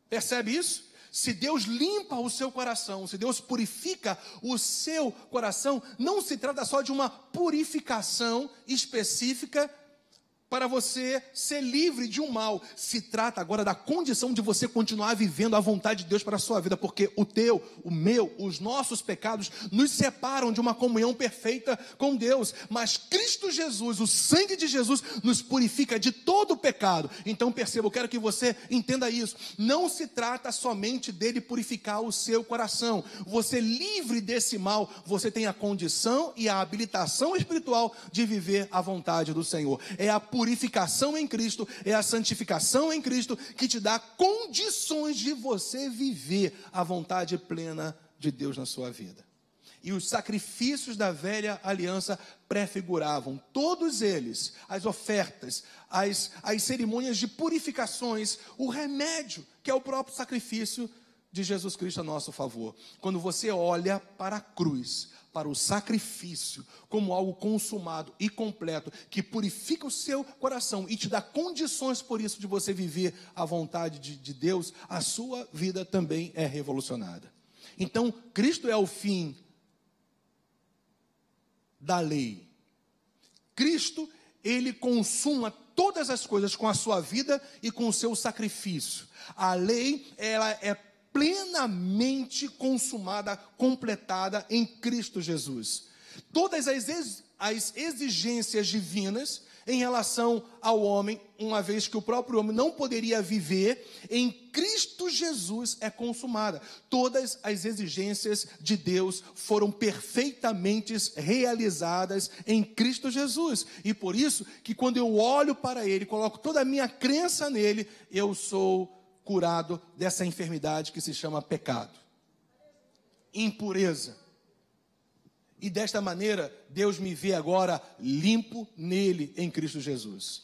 Percebe isso? Se Deus limpa o seu coração, se Deus purifica o seu coração, não se trata só de uma purificação específica para você ser livre de um mal. Se trata agora da condição de você continuar vivendo a vontade de Deus para a sua vida, porque o teu, o meu, os nossos pecados nos separam de uma comunhão perfeita com Deus, mas Cristo Jesus, o sangue de Jesus, nos purifica de todo o pecado. Então perceba, eu quero que você entenda isso, não se trata somente dele purificar o seu coração. Você livre desse mal, você tem a condição e a habilitação espiritual de viver a vontade do Senhor. É a purificação em Cristo, é a santificação em Cristo que te dá condições de você viver a vontade plena de Deus na sua vida. E os sacrifícios da velha aliança prefiguravam, todos eles, as ofertas, as cerimônias de purificações, o remédio, que é o próprio sacrifício de Jesus Cristo a nosso favor. Quando você olha para a cruz, para o sacrifício, como algo consumado e completo, que purifica o seu coração e te dá condições por isso de você viver a vontade de Deus, a sua vida também é revolucionada. Então, Cristo é o fim da lei. Cristo, ele consuma todas as coisas com a sua vida e com o seu sacrifício. A lei, ela é plenamente consumada, completada em Cristo Jesus. Todas as exigências divinas em relação ao homem, uma vez que o próprio homem não poderia viver, em Cristo Jesus é consumada. Todas as exigências de Deus foram perfeitamente realizadas em Cristo Jesus. E por isso que quando eu olho para Ele, coloco toda a minha crença nele, eu sou curado dessa enfermidade que se chama pecado, impureza. E desta maneira, Deus me vê agora limpo nele, em Cristo Jesus.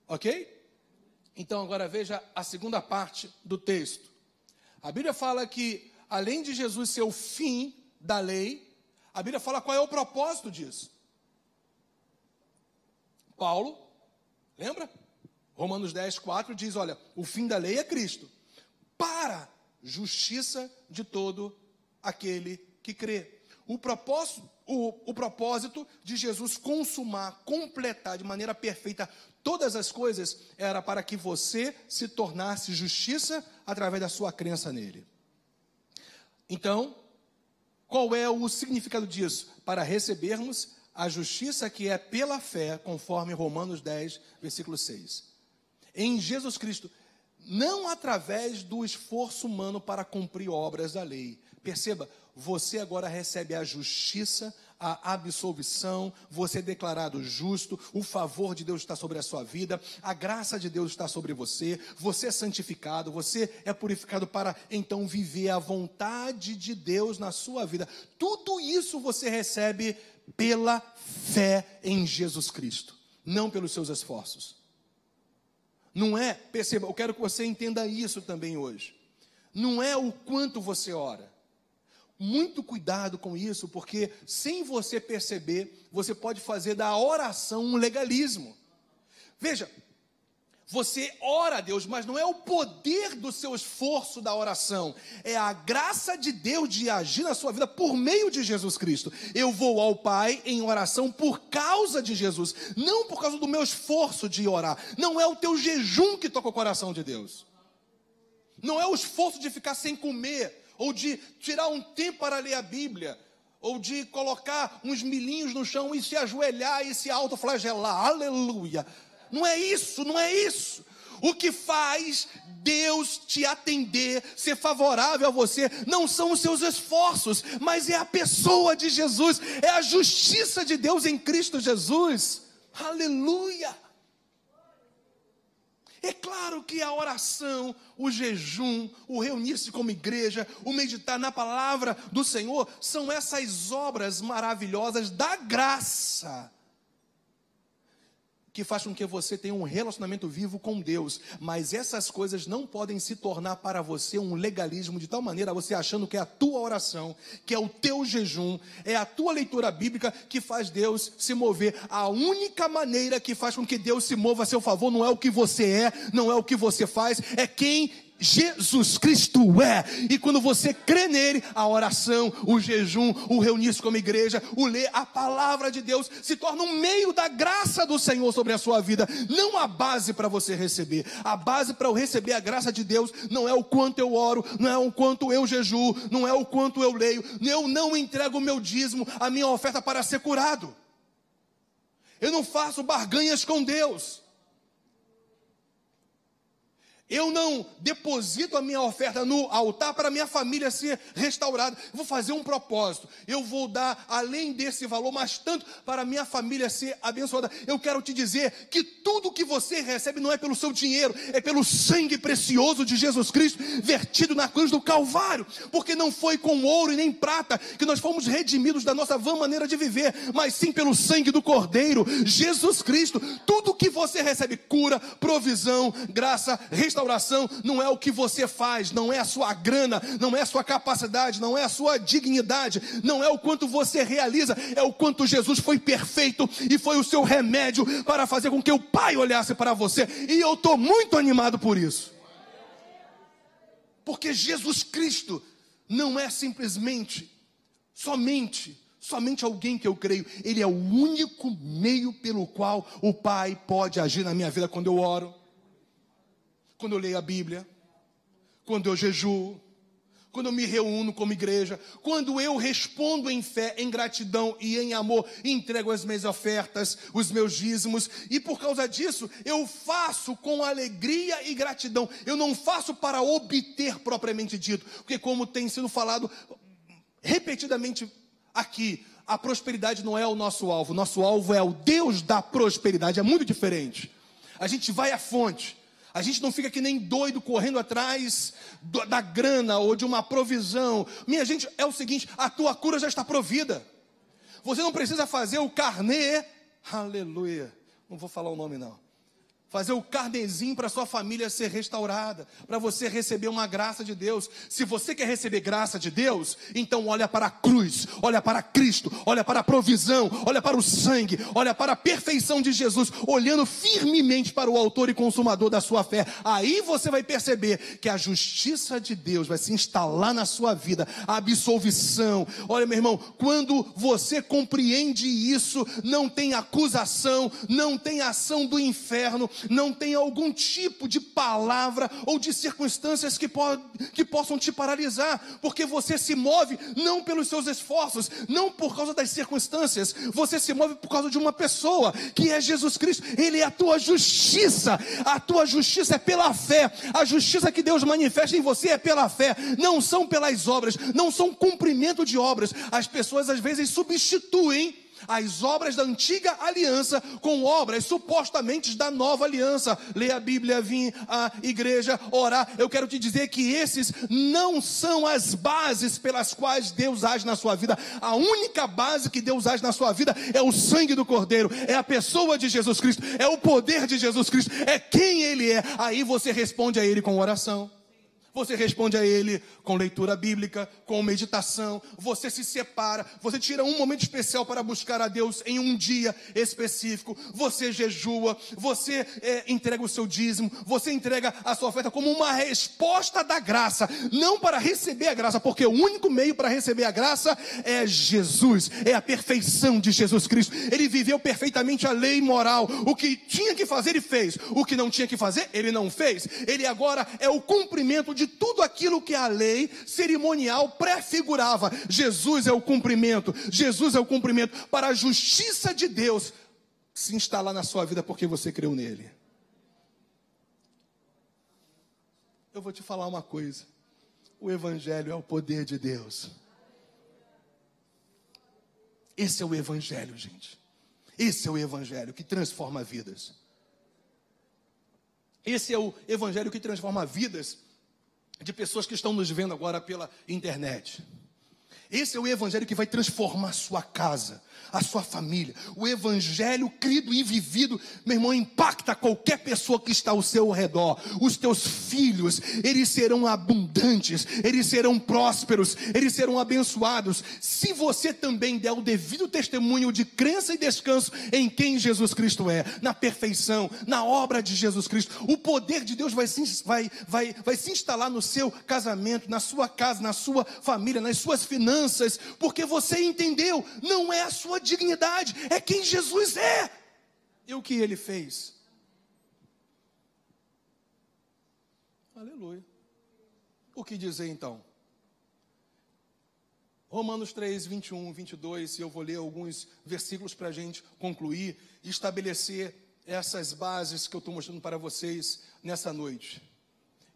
Ok? Então agora veja a segunda parte do texto. A Bíblia fala que, além de Jesus ser o fim da lei, a Bíblia fala qual é o propósito disso. Paulo, lembra? Romanos 10, 4 diz, olha, o fim da lei é Cristo, para justiça de todo aquele que crê. O propósito de Jesus consumar, completar de maneira perfeita todas as coisas, era para que você se tornasse justiça através da sua crença nele. Então, qual é o significado disso? Para recebermos a justiça que é pela fé, conforme Romanos 10, versículo 6. Em Jesus Cristo, não através do esforço humano para cumprir obras da lei. Perceba, você agora recebe a justiça, a absolvição, você é declarado justo, o favor de Deus está sobre a sua vida, a graça de Deus está sobre você, você é santificado, você é purificado para então viver a vontade de Deus na sua vida. Tudo isso você recebe pela fé em Jesus Cristo, não pelos seus esforços. Não é, perceba, eu quero que você entenda isso também hoje. Não é o quanto você ora. Muito cuidado com isso, porque sem você perceber, você pode fazer da oração um legalismo. Veja, você ora a Deus, mas não é o poder do seu esforço da oração, é a graça de Deus de agir na sua vida por meio de Jesus Cristo. Eu vou ao Pai em oração por causa de Jesus, não por causa do meu esforço de orar. Não é o teu jejum que toca o coração de Deus. Não é o esforço de ficar sem comer, ou de tirar um tempo para ler a Bíblia, ou de colocar uns milhinhos no chão e se ajoelhar e se autoflagelar. Aleluia! Não é isso, não é isso. O que faz Deus te atender, ser favorável a você, não são os seus esforços, mas é a pessoa de Jesus, é a justiça de Deus em Cristo Jesus. Aleluia! É claro que a oração, o jejum, o reunir-se como igreja, o meditar na palavra do Senhor, são essas obras maravilhosas da graça, que faz com que você tenha um relacionamento vivo com Deus, mas essas coisas não podem se tornar para você um legalismo, de tal maneira você achando que é a tua oração, que é o teu jejum, é a tua leitura bíblica que faz Deus se mover. A única maneira que faz com que Deus se mova a seu favor não é o que você é, não é o que você faz, é quem Jesus Cristo é. E quando você crê nele, a oração, o jejum, o reunir-se como igreja, o ler a palavra de Deus se torna um meio da graça do Senhor sobre a sua vida, não a base para você receber. A base para eu receber a graça de Deus não é o quanto eu oro, não é o quanto eu jejuo, não é o quanto eu leio. Eu não entrego o meu dízimo, a minha oferta para ser curado. Eu não faço barganhas com Deus. Eu não deposito a minha oferta no altar para a minha família ser restaurada. Eu vou fazer um propósito. Eu vou dar, além desse valor, mais tanto para a minha família ser abençoada. Eu quero te dizer que tudo que você recebe não é pelo seu dinheiro, é pelo sangue precioso de Jesus Cristo, vertido na cruz do Calvário. Porque não foi com ouro e nem prata que nós fomos redimidos da nossa vã maneira de viver, mas sim pelo sangue do Cordeiro, Jesus Cristo. Tudo que você recebe, cura, provisão, graça, restauração, não é o que você faz, não é a sua grana, não é a sua capacidade, não é a sua dignidade, não é o quanto você realiza, é o quanto Jesus foi perfeito e foi o seu remédio para fazer com que o Pai olhasse para você. E eu estou muito animado por isso, porque Jesus Cristo não é simplesmente, somente alguém que eu creio. Ele é o único meio pelo qual o Pai pode agir na minha vida. Quando eu oro, quando eu leio a Bíblia, quando eu jejuo, quando eu me reúno como igreja, quando eu respondo em fé, em gratidão e em amor, entrego as minhas ofertas, os meus dízimos, e por causa disso, eu faço com alegria e gratidão. Eu não faço para obter propriamente dito, porque como tem sido falado repetidamente aqui, a prosperidade não é o nosso alvo é o Deus da prosperidade, é muito diferente. A gente vai à fonte. A gente não fica que nem doido correndo atrás da grana ou de uma provisão. Minha gente, é o seguinte, a tua cura já está provida. Você não precisa fazer o carnê, aleluia, não vou falar o nome não. Fazer o carnezinho para sua família ser restaurada, para você receber uma graça de Deus. Se você quer receber graça de Deus, então olha para a cruz, olha para Cristo, olha para a provisão, olha para o sangue, olha para a perfeição de Jesus, olhando firmemente para o autor e consumador da sua fé. Aí você vai perceber que a justiça de Deus vai se instalar na sua vida, a absolvição. Olha, meu irmão, quando você compreende isso, não tem acusação, não tem ação do inferno, não tem algum tipo de palavra ou de circunstâncias que possam te paralisar, porque você se move não pelos seus esforços, não por causa das circunstâncias, você se move por causa de uma pessoa, que é Jesus Cristo. Ele é a tua justiça é pela fé, a justiça que Deus manifesta em você é pela fé, não são pelas obras, não são cumprimento de obras. As pessoas às vezes substituem as obras da antiga aliança com obras supostamente da nova aliança. Ler a Bíblia, vir à igreja, orar. Eu quero te dizer que esses não são as bases pelas quais Deus age na sua vida. A única base que Deus age na sua vida é o sangue do Cordeiro, é a pessoa de Jesus Cristo, é o poder de Jesus Cristo, é quem Ele é. Aí você responde a Ele com oração. Você responde a Ele com leitura bíblica, com meditação. Você se separa, você tira um momento especial para buscar a Deus em um dia específico. Você jejua, você entrega o seu dízimo, você entrega a sua oferta como uma resposta da graça, não para receber a graça, porque o único meio para receber a graça é Jesus, é a perfeição de Jesus Cristo. Ele viveu perfeitamente a lei moral. O que tinha que fazer, Ele fez. O que não tinha que fazer, Ele não fez. Ele agora é o cumprimento de tudo aquilo que a lei cerimonial prefigurava. Jesus é o cumprimento. Jesus é o cumprimento para a justiça de Deus se instalar na sua vida porque você creu nele. Eu vou te falar uma coisa. O Evangelho é o poder de Deus. Esse é o Evangelho, gente. Esse é o Evangelho que transforma vidas. Esse é o Evangelho que transforma vidas de pessoas que estão nos vendo agora pela internet. Esse é o evangelho que vai transformar a sua casa, a sua família. O evangelho crido e vivido, meu irmão, impacta qualquer pessoa que está ao seu redor. Os teus filhos, eles serão abundantes, eles serão prósperos, eles serão abençoados, se você também der o devido testemunho de crença e descanso em quem Jesus Cristo é, na perfeição, na obra de Jesus Cristo. O poder de Deus vai se instalar no seu casamento, na sua casa, na sua família, nas suas finanças, porque você entendeu, não é a sua dignidade, é quem Jesus é e o que ele fez. Aleluia. O que dizer então? Romanos 3, 21, 22, eu vou ler alguns versículos para a gente concluir e estabelecer essas bases que eu estou mostrando para vocês nessa noite.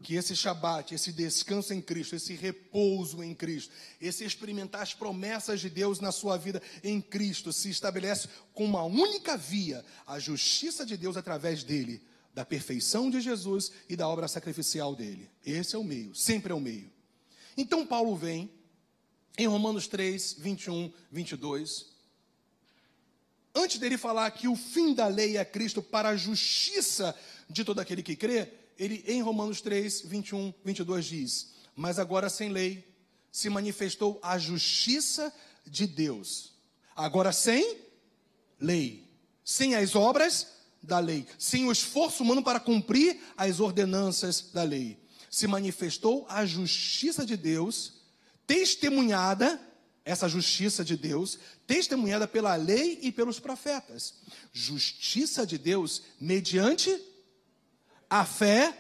Que esse Shabat, esse descanso em Cristo, esse repouso em Cristo, esse experimentar as promessas de Deus na sua vida em Cristo, se estabelece com uma única via, a justiça de Deus através dele, da perfeição de Jesus e da obra sacrificial dele. Esse é o meio, sempre é o meio. Então Paulo vem, em Romanos 3, 21, 22, antes dele falar que o fim da lei é Cristo para a justiça de todo aquele que crê, ele em Romanos 3, 21, 22 diz: mas agora sem lei se manifestou a justiça de Deus. Agora sem lei, sem as obras da lei, sem o esforço humano para cumprir as ordenanças da lei, se manifestou a justiça de Deus, testemunhada, essa justiça de Deus, testemunhada pela lei e pelos profetas. Justiça de Deus mediante a fé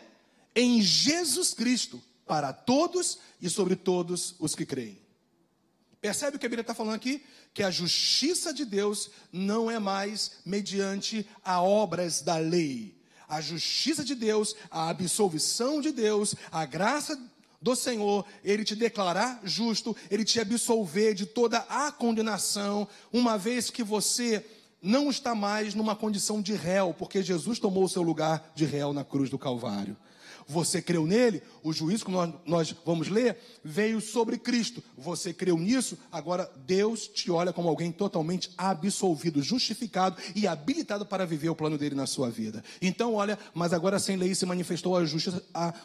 em Jesus Cristo, para todos e sobre todos os que creem. Percebe o que a Bíblia está falando aqui? Que a justiça de Deus não é mais mediante a obras da lei. A justiça de Deus, a absolvição de Deus, a graça do Senhor, ele te declarar justo, ele te absolver de toda a condenação, uma vez que você não está mais numa condição de réu, porque Jesus tomou o seu lugar de réu na cruz do Calvário. Você creu nele, o juízo que nós vamos ler, veio sobre Cristo. Você creu nisso, agora Deus te olha como alguém totalmente absolvido, justificado e habilitado para viver o plano dele na sua vida. Então olha, mas agora sem lei se manifestou a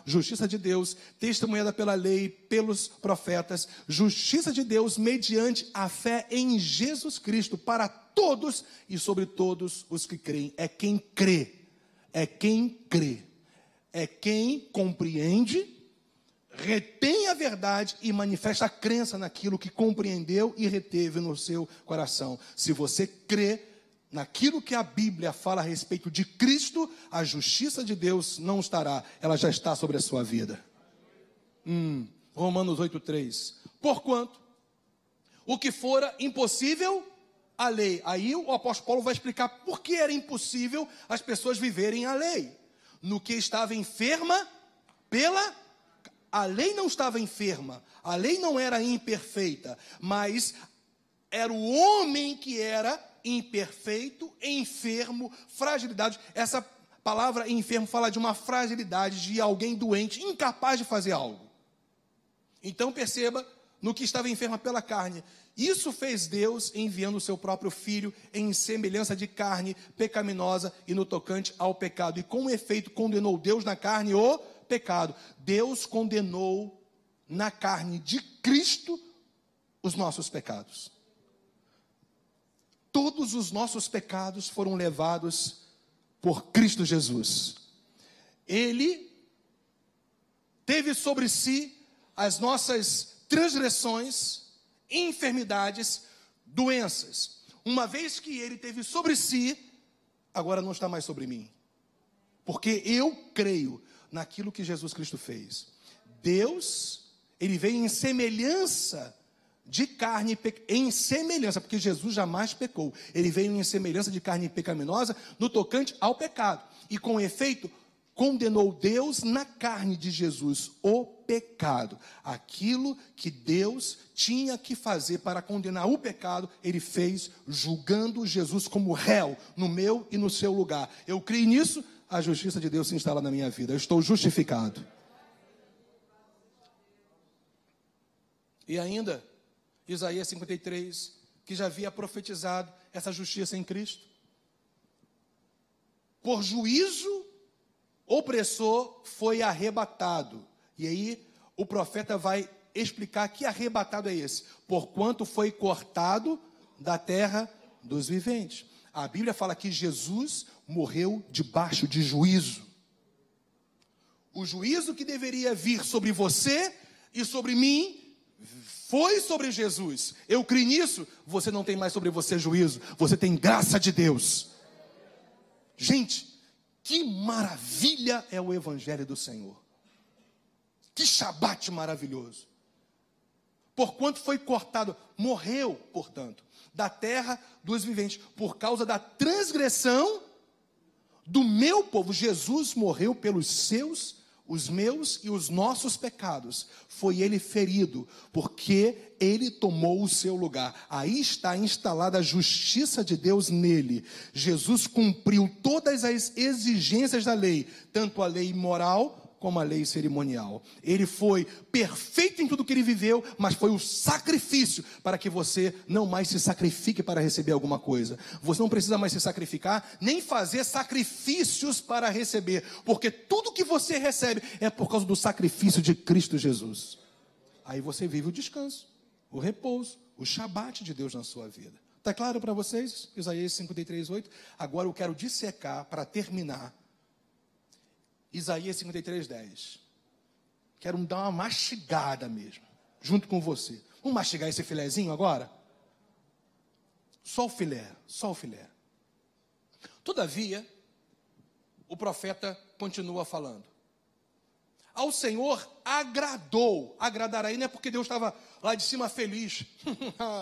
justiça de Deus, testemunhada pela lei, pelos profetas, justiça de Deus mediante a fé em Jesus Cristo, para todos e sobre todos os que creem. É quem crê, é quem crê. É quem compreende, retém a verdade e manifesta a crença naquilo que compreendeu e reteve no seu coração. Se você crê naquilo que a Bíblia fala a respeito de Cristo, a justiça de Deus não estará, ela já está sobre a sua vida. Romanos 8,3. Porquanto, o que fora impossível, a lei. Aí o apóstolo Paulo vai explicar por que era impossível as pessoas viverem a lei. No que estava enferma a lei não estava enferma, a lei não era imperfeita, mas era o homem que era imperfeito, enfermo, fragilidade. Essa palavra enfermo fala de uma fragilidade, de alguém doente, incapaz de fazer algo. Então perceba, no que estava enferma pela carne. Isso fez Deus enviando o seu próprio Filho em semelhança de carne pecaminosa e no tocante ao pecado. E com efeito condenou Deus na carne o pecado. Deus condenou na carne de Cristo os nossos pecados. Todos os nossos pecados foram levados por Cristo Jesus. Ele teve sobre si as nossas transgressões, enfermidades, doenças. Uma vez que ele teve sobre si, agora não está mais sobre mim. Porque eu creio naquilo que Jesus Cristo fez. Deus, ele veio em semelhança de carne, em semelhança, porque Jesus jamais pecou. Ele veio em semelhança de carne pecaminosa no tocante ao pecado. E com efeito, condenou Deus na carne de Jesus o pecado. Aquilo que Deus tinha que fazer para condenar o pecado, ele fez julgando Jesus como réu no meu e no seu lugar. Eu creio nisso, a justiça de Deus se instala na minha vida. Eu estou justificado. E ainda, Isaías 53, que já havia profetizado essa justiça em Cristo. Por juízo, opressor foi arrebatado. E aí o profeta vai explicar que arrebatado é esse. Porquanto foi cortado da terra dos viventes. A Bíblia fala que Jesus morreu debaixo de juízo. O juízo que deveria vir sobre você e sobre mim foi sobre Jesus. Eu creio nisso. Você não tem mais sobre você juízo. Você tem graça de Deus. Gente, que maravilha é o Evangelho do Senhor. Que Shabat maravilhoso. Porquanto foi cortado, morreu, portanto, da terra dos viventes, por causa da transgressão do meu povo. Jesus morreu pelos seus, os meus e os nossos pecados. Foi ele ferido, porque ele tomou o seu lugar. Aí está instalada a justiça de Deus nele. Jesus cumpriu todas as exigências da lei, tanto a lei moral como a lei cerimonial. Ele foi perfeito em tudo que ele viveu, mas foi o sacrifício para que você não mais se sacrifique para receber alguma coisa. Você não precisa mais se sacrificar, nem fazer sacrifícios para receber, porque tudo que você recebe é por causa do sacrifício de Cristo Jesus. Aí você vive o descanso, o repouso, o Shabat de Deus na sua vida. Está claro para vocês? Isaías 53:8. Agora eu quero dissecar, para terminar, Isaías 53:10. Quero dar uma mastigada mesmo, junto com você. Vamos mastigar esse filezinho agora? Só o filé, só o filé. Todavia, o profeta continua falando. Ao Senhor agradou. Agradar aí não é porque Deus estava lá de cima feliz.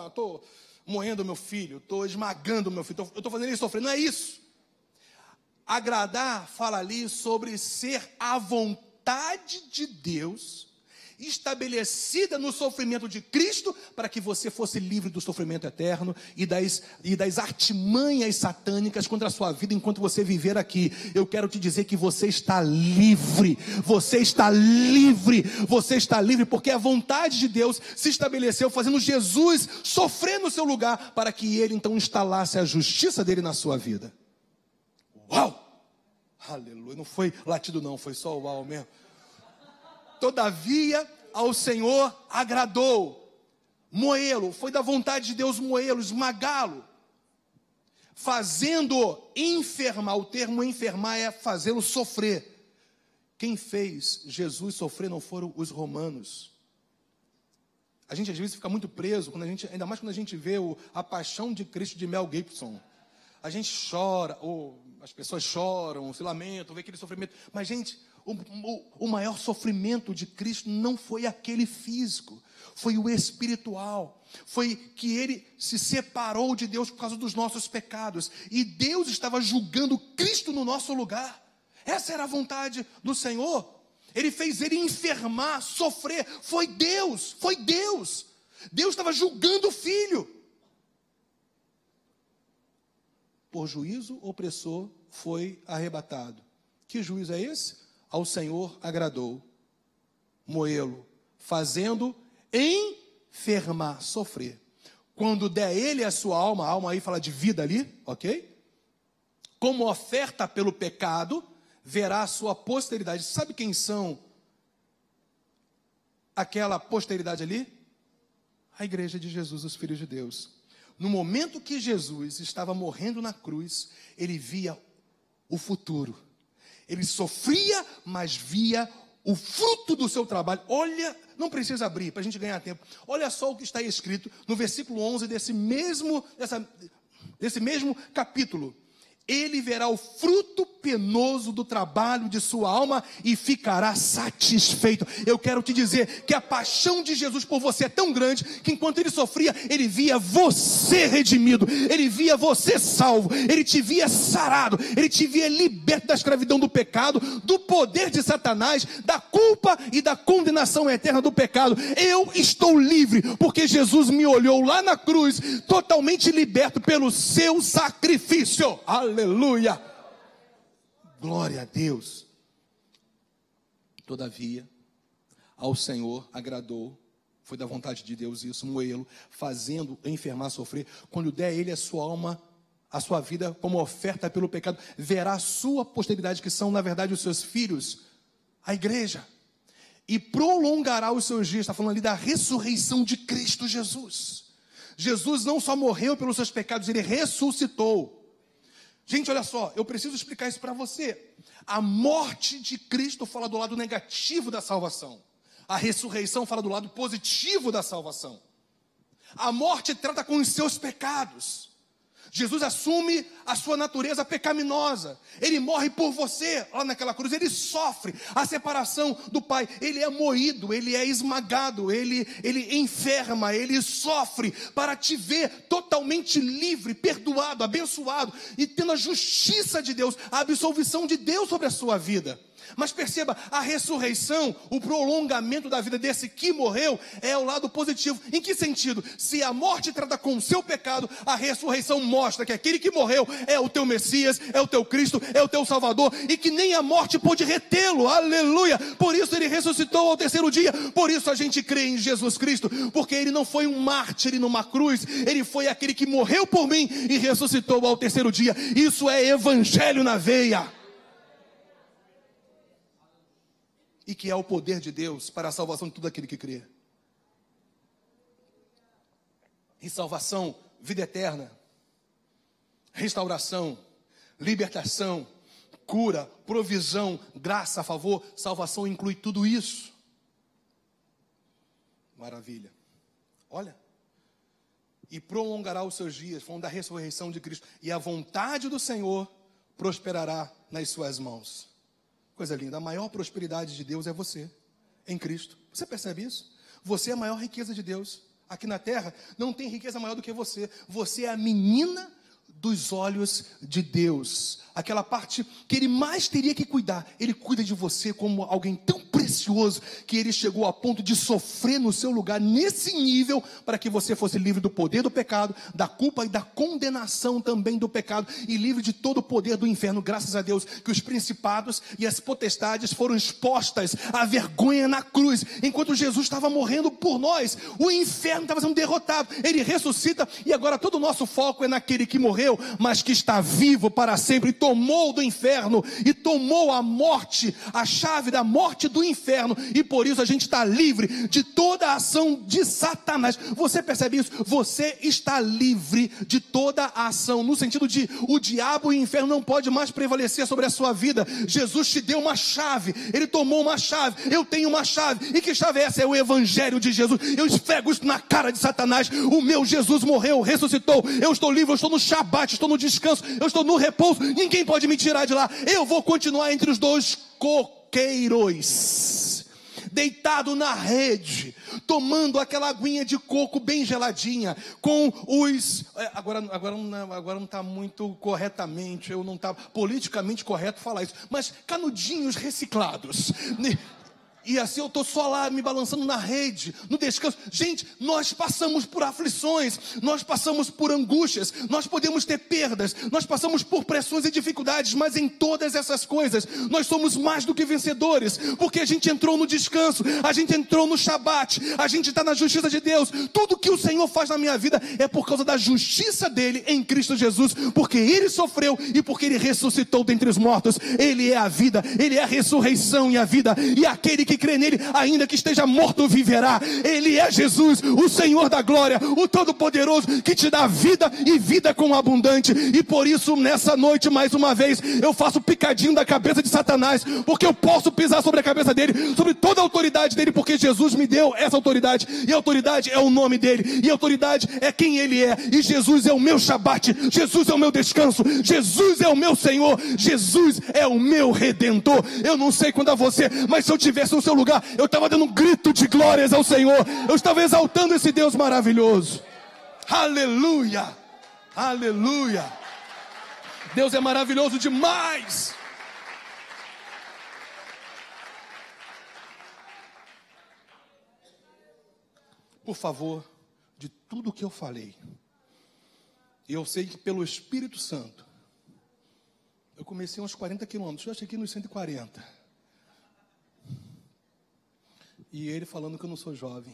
Estou moendo meu filho, estou esmagando meu filho, eu estou fazendo ele sofrer. Não é isso. Agradar fala ali sobre ser a vontade de Deus estabelecida no sofrimento de Cristo, para que você fosse livre do sofrimento eterno e das artimanhas satânicas contra a sua vida enquanto você viver aqui. Eu quero te dizer que você está livre, você está livre, você está livre, porque a vontade de Deus se estabeleceu fazendo Jesus sofrer no seu lugar, para que ele então instalasse a justiça dele na sua vida. Uau! Aleluia! Não foi latido não, foi só uau mesmo. Todavia, ao Senhor agradou moê-lo, foi da vontade de Deus moê-lo, esmagá-lo, fazendo enfermar. O termo enfermar é fazê-lo sofrer. Quem fez Jesus sofrer não foram os romanos. A gente às vezes fica muito preso, ainda mais quando a gente vê a Paixão de Cristo de Mel Gibson. A gente chora, ou as pessoas choram, se lamentam, vê aquele sofrimento. Mas, gente, o maior sofrimento de Cristo não foi aquele físico, foi o espiritual. Foi que ele se separou de Deus por causa dos nossos pecados. E Deus estava julgando Cristo no nosso lugar. Essa era a vontade do Senhor. Ele fez ele enfermar, sofrer. Foi Deus, foi Deus. Deus estava julgando o Filho. Por juízo opressor foi arrebatado. Que juízo é esse? Ao Senhor agradou moê-lo, fazendo enfermar, sofrer. Quando der ele a sua alma, a alma aí fala de vida ali, ok? Como oferta pelo pecado, verá a sua posteridade. Sabe quem são aquela posteridade ali? A igreja de Jesus, os filhos de Deus. No momento que Jesus estava morrendo na cruz, ele via o futuro. Ele sofria, mas via o fruto do seu trabalho. Olha, não precisa abrir para a gente ganhar tempo. Olha só o que está escrito no versículo 11 desse mesmo capítulo. Ele verá o fruto penoso do trabalho de sua alma e ficará satisfeito. Eu quero te dizer que a paixão de Jesus por você é tão grande que enquanto ele sofria, ele via você redimido, ele via você salvo, ele te via sarado, ele te via liberto da escravidão do pecado, do poder de Satanás, da culpa e da condenação eterna do pecado. Eu estou livre porque Jesus me olhou lá na cruz, totalmente liberto pelo seu sacrifício. Aleluia! Glória a Deus. Todavia, ao Senhor agradou Foi da vontade de Deus isso, moê-lo, fazendo enfermar, sofrer. Quando der ele a sua alma, a sua vida como oferta pelo pecado, verá a sua posteridade, que são, na verdade, os seus filhos, a igreja. E prolongará os seus dias. Está falando ali da ressurreição de Cristo Jesus. Jesus não só morreu pelos seus pecados, ele ressuscitou. Gente, olha só, eu preciso explicar isso para você. A morte de Cristo fala do lado negativo da salvação. A ressurreição fala do lado positivo da salvação. A morte trata com os seus pecados. Jesus assume a sua natureza pecaminosa. Ele morre por você lá naquela cruz. Ele sofre a separação do Pai. Ele é moído, ele é esmagado, ele enferma, ele sofre para te ver totalmente livre, perdoado, abençoado e tendo a justiça de Deus, a absolvição de Deus sobre a sua vida. Mas perceba, a ressurreição, o prolongamento da vida desse que morreu, é o lado positivo. Em que sentido? Se a morte trata com o seu pecado, a ressurreição mostra que aquele que morreu é o teu Messias, é o teu Cristo, é o teu Salvador, e que nem a morte pôde retê-lo, aleluia. Por isso ele ressuscitou ao terceiro dia, por isso a gente crê em Jesus Cristo, porque ele não foi um mártir numa cruz, ele foi aquele que morreu por mim e ressuscitou ao terceiro dia. Isso é evangelho na veia. E que é o poder de Deus para a salvação de todo aquele que crê. E salvação, vida eterna, restauração, libertação, cura, provisão, graça, favor, salvação inclui tudo isso. Maravilha. Olha. E prolongará os seus dias, falando da ressurreição de Cristo. E a vontade do Senhor prosperará nas suas mãos. Coisa linda, a maior prosperidade de Deus é você, em Cristo. Você percebe isso? Você é a maior riqueza de Deus. Aqui na terra, não tem riqueza maior do que você. Você é a menina dos olhos de Deus. Aquela parte que ele mais teria que cuidar. Ele cuida de você como alguém tão precioso, que ele chegou a ponto de sofrer no seu lugar, nesse nível, para que você fosse livre do poder do pecado, da culpa e da condenação também do pecado, e livre de todo o poder do inferno. Graças a Deus que os principados e as potestades foram expostas à vergonha na cruz, enquanto Jesus estava morrendo por nós. O inferno estava sendo derrotado. Ele ressuscita, e agora todo o nosso foco é naquele que morreu, mas que está vivo para sempre, e tomou do inferno, e tomou a morte, a chave da morte do inferno, e por isso a gente está livre de toda a ação de Satanás. Você percebe isso? Você está livre de toda a ação, no sentido de o diabo e o inferno não pode mais prevalecer sobre a sua vida. Jesus te deu uma chave, ele tomou uma chave, eu tenho uma chave. E que chave é essa? É o evangelho de Jesus. Eu esfrego isso na cara de Satanás. O meu Jesus morreu, ressuscitou, eu estou livre, eu estou no Shabat, estou no descanso, eu estou no repouso, ninguém pode me tirar de lá. Eu vou continuar entre os dois coqueiros, deitado na rede, tomando aquela aguinha de coco bem geladinha, com os... Agora não está muito corretamente, eu não está politicamente correto falar isso, mas canudinhos reciclados, e assim eu estou só lá me balançando na rede, no descanso. Gente, nós passamos por aflições, nós passamos por angústias, nós podemos ter perdas, nós passamos por pressões e dificuldades, mas em todas essas coisas, nós somos mais do que vencedores, porque a gente entrou no descanso, a gente entrou no Shabat, a gente está na justiça de Deus. Tudo que o Senhor faz na minha vida é por causa da justiça dele em Cristo Jesus, porque ele sofreu e porque ele ressuscitou dentre os mortos. Ele é a vida, ele é a ressurreição e a vida, e aquele que crê nele, ainda que esteja morto, viverá. Ele é Jesus, o Senhor da glória, o Todo-Poderoso, que te dá vida e vida com abundante. E por isso, nessa noite, mais uma vez, eu faço picadinho da cabeça de Satanás, porque eu posso pisar sobre a cabeça dele, sobre toda a autoridade dele, porque Jesus me deu essa autoridade, e a autoridade é o nome dele, e a autoridade é quem ele é, e Jesus é o meu Shabat, Jesus é o meu descanso, Jesus é o meu Senhor, Jesus é o meu Redentor. Eu não sei quando a você, mas se eu tivesse no seu lugar, eu estava dando um grito de glórias ao Senhor, eu estava exaltando esse Deus maravilhoso. Aleluia, aleluia. Deus é maravilhoso demais. Por favor, de tudo que eu falei, eu sei que pelo Espírito Santo, eu comecei uns 40 quilômetros, eu cheguei nos 140. E ele falando que eu não sou jovem.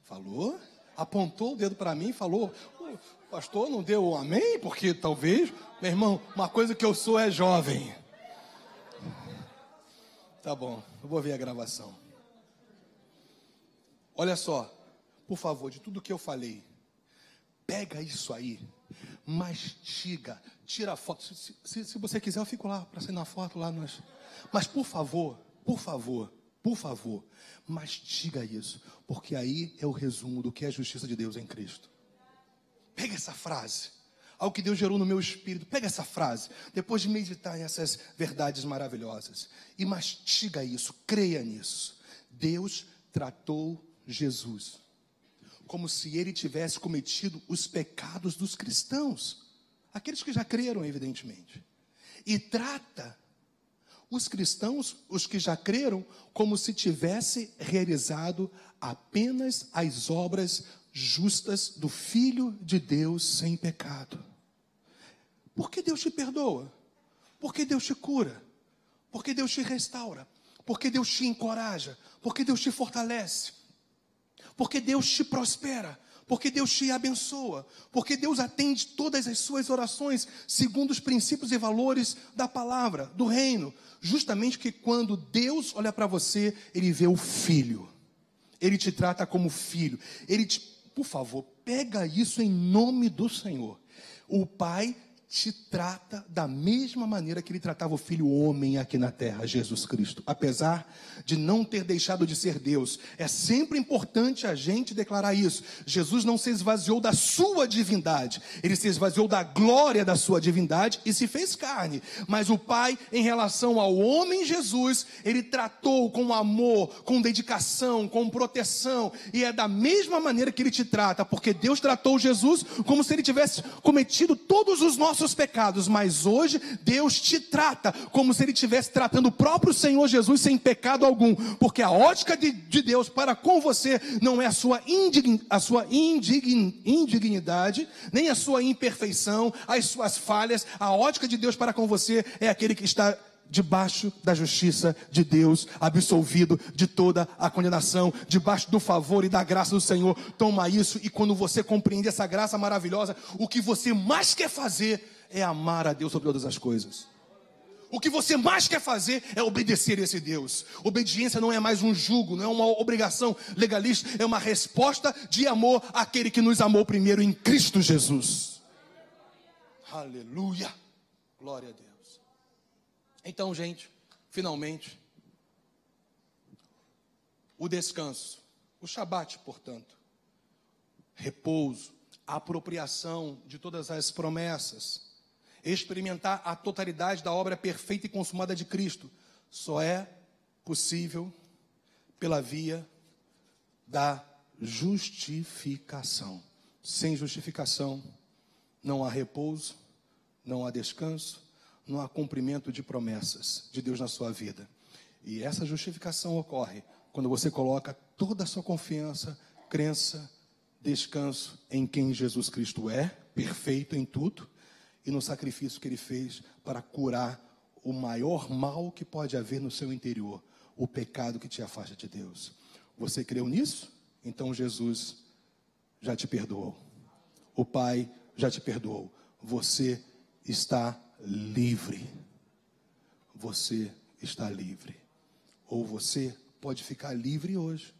Falou? Apontou o dedo para mim e falou: "O pastor não deu um amém? Porque talvez, meu irmão, uma coisa que eu sou é jovem." Tá bom, eu vou ver a gravação. Olha só, por favor, de tudo que eu falei, pega isso aí, mastiga, tira a foto. Se você quiser, eu fico lá para sair na foto lá. Mas por favor, mastiga isso, porque aí é o resumo do que é a justiça de Deus em Cristo. Pega essa frase, algo que Deus gerou no meu espírito. Pega essa frase, depois de meditar nessas verdades maravilhosas, e mastiga isso, creia nisso. Deus tratou Jesus como se ele tivesse cometido os pecados dos cristãos, aqueles que já creram, evidentemente, e trata os cristãos, os que já creram, como se tivesse realizado apenas as obras justas do Filho de Deus sem pecado. Por que Deus te perdoa? Por que Deus te cura? Por que Deus te restaura? Por que Deus te encoraja? Por que Deus te fortalece? Porque Deus te prospera, porque Deus te abençoa, porque Deus atende todas as suas orações segundo os princípios e valores da palavra, do reino. Justamente que quando Deus olha para você, Ele vê o filho, Ele te trata como filho, por favor, pega isso em nome do Senhor. O Pai te trata da mesma maneira que ele tratava o filho homem aqui na terra, Jesus Cristo. Apesar de não ter deixado de ser Deus, é sempre importante a gente declarar isso. Jesus não se esvaziou da sua divindade, ele se esvaziou da glória da sua divindade e se fez carne. Mas o Pai, em relação ao homem Jesus, ele tratou com amor, com dedicação, com proteção, e é da mesma maneira que ele te trata, porque Deus tratou Jesus como se ele tivesse cometido todos os nossos pecados, mas hoje Deus te trata como se ele estivesse tratando o próprio Senhor Jesus sem pecado algum, porque a ótica de Deus para com você não é a sua indignidade, nem a sua imperfeição, as suas falhas. A ótica de Deus para com você é aquele que está debaixo da justiça de Deus, absolvido de toda a condenação, debaixo do favor e da graça do Senhor. Toma isso, e quando você compreende essa graça maravilhosa, o que você mais quer fazer é amar a Deus sobre todas as coisas. O que você mais quer fazer é obedecer a esse Deus. Obediência não é mais um jugo, não é uma obrigação legalista, é uma resposta de amor àquele que nos amou primeiro em Cristo Jesus. Aleluia, glória a Deus. Então, gente, finalmente, o descanso, o Shabat, portanto, repouso, a apropriação de todas as promessas, experimentar a totalidade da obra perfeita e consumada de Cristo, só é possível pela via da justificação. Sem justificação, não há repouso, não há descanso, não há cumprimento de promessas de Deus na sua vida. E essa justificação ocorre quando você coloca toda a sua confiança, crença, descanso em quem Jesus Cristo é, perfeito em tudo, e no sacrifício que ele fez para curar o maior mal que pode haver no seu interior, o pecado que te afasta de Deus. Você creu nisso? Então Jesus já te perdoou. O Pai já te perdoou. Você está livre. Você está livre. Ou você pode ficar livre hoje.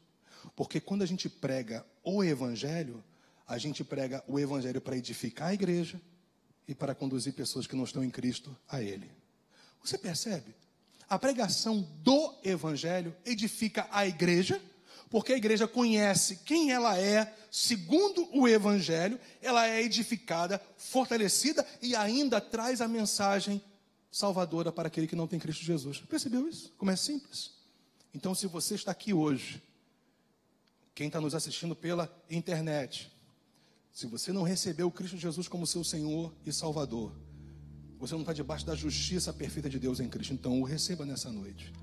Porque quando a gente prega o Evangelho, a gente prega o Evangelho para edificar a igreja e para conduzir pessoas que não estão em Cristo a Ele. Você percebe? A pregação do Evangelho edifica a igreja, porque a igreja conhece quem ela é, segundo o Evangelho, ela é edificada, fortalecida e ainda traz a mensagem salvadora para aquele que não tem Cristo Jesus. Percebeu isso? Como é simples? Então, se você está aqui hoje, quem está nos assistindo pela internet, se você não recebeu Cristo Jesus como seu Senhor e Salvador, você não está debaixo da justiça perfeita de Deus em Cristo, então o receba nessa noite.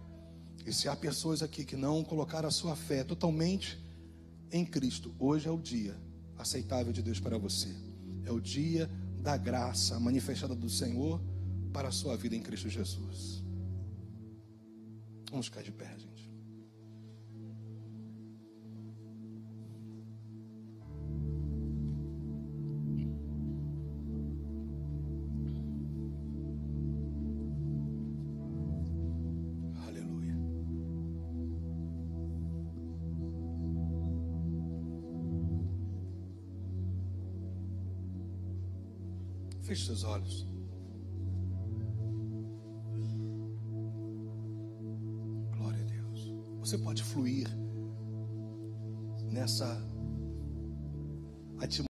E se há pessoas aqui que não colocaram a sua fé totalmente em Cristo, hoje é o dia aceitável de Deus para você. É o dia da graça manifestada do Senhor para a sua vida em Cristo Jesus. Vamos ficar de pé, gente. Feche seus olhos. Glória a Deus. Você pode fluir nessa atmosfera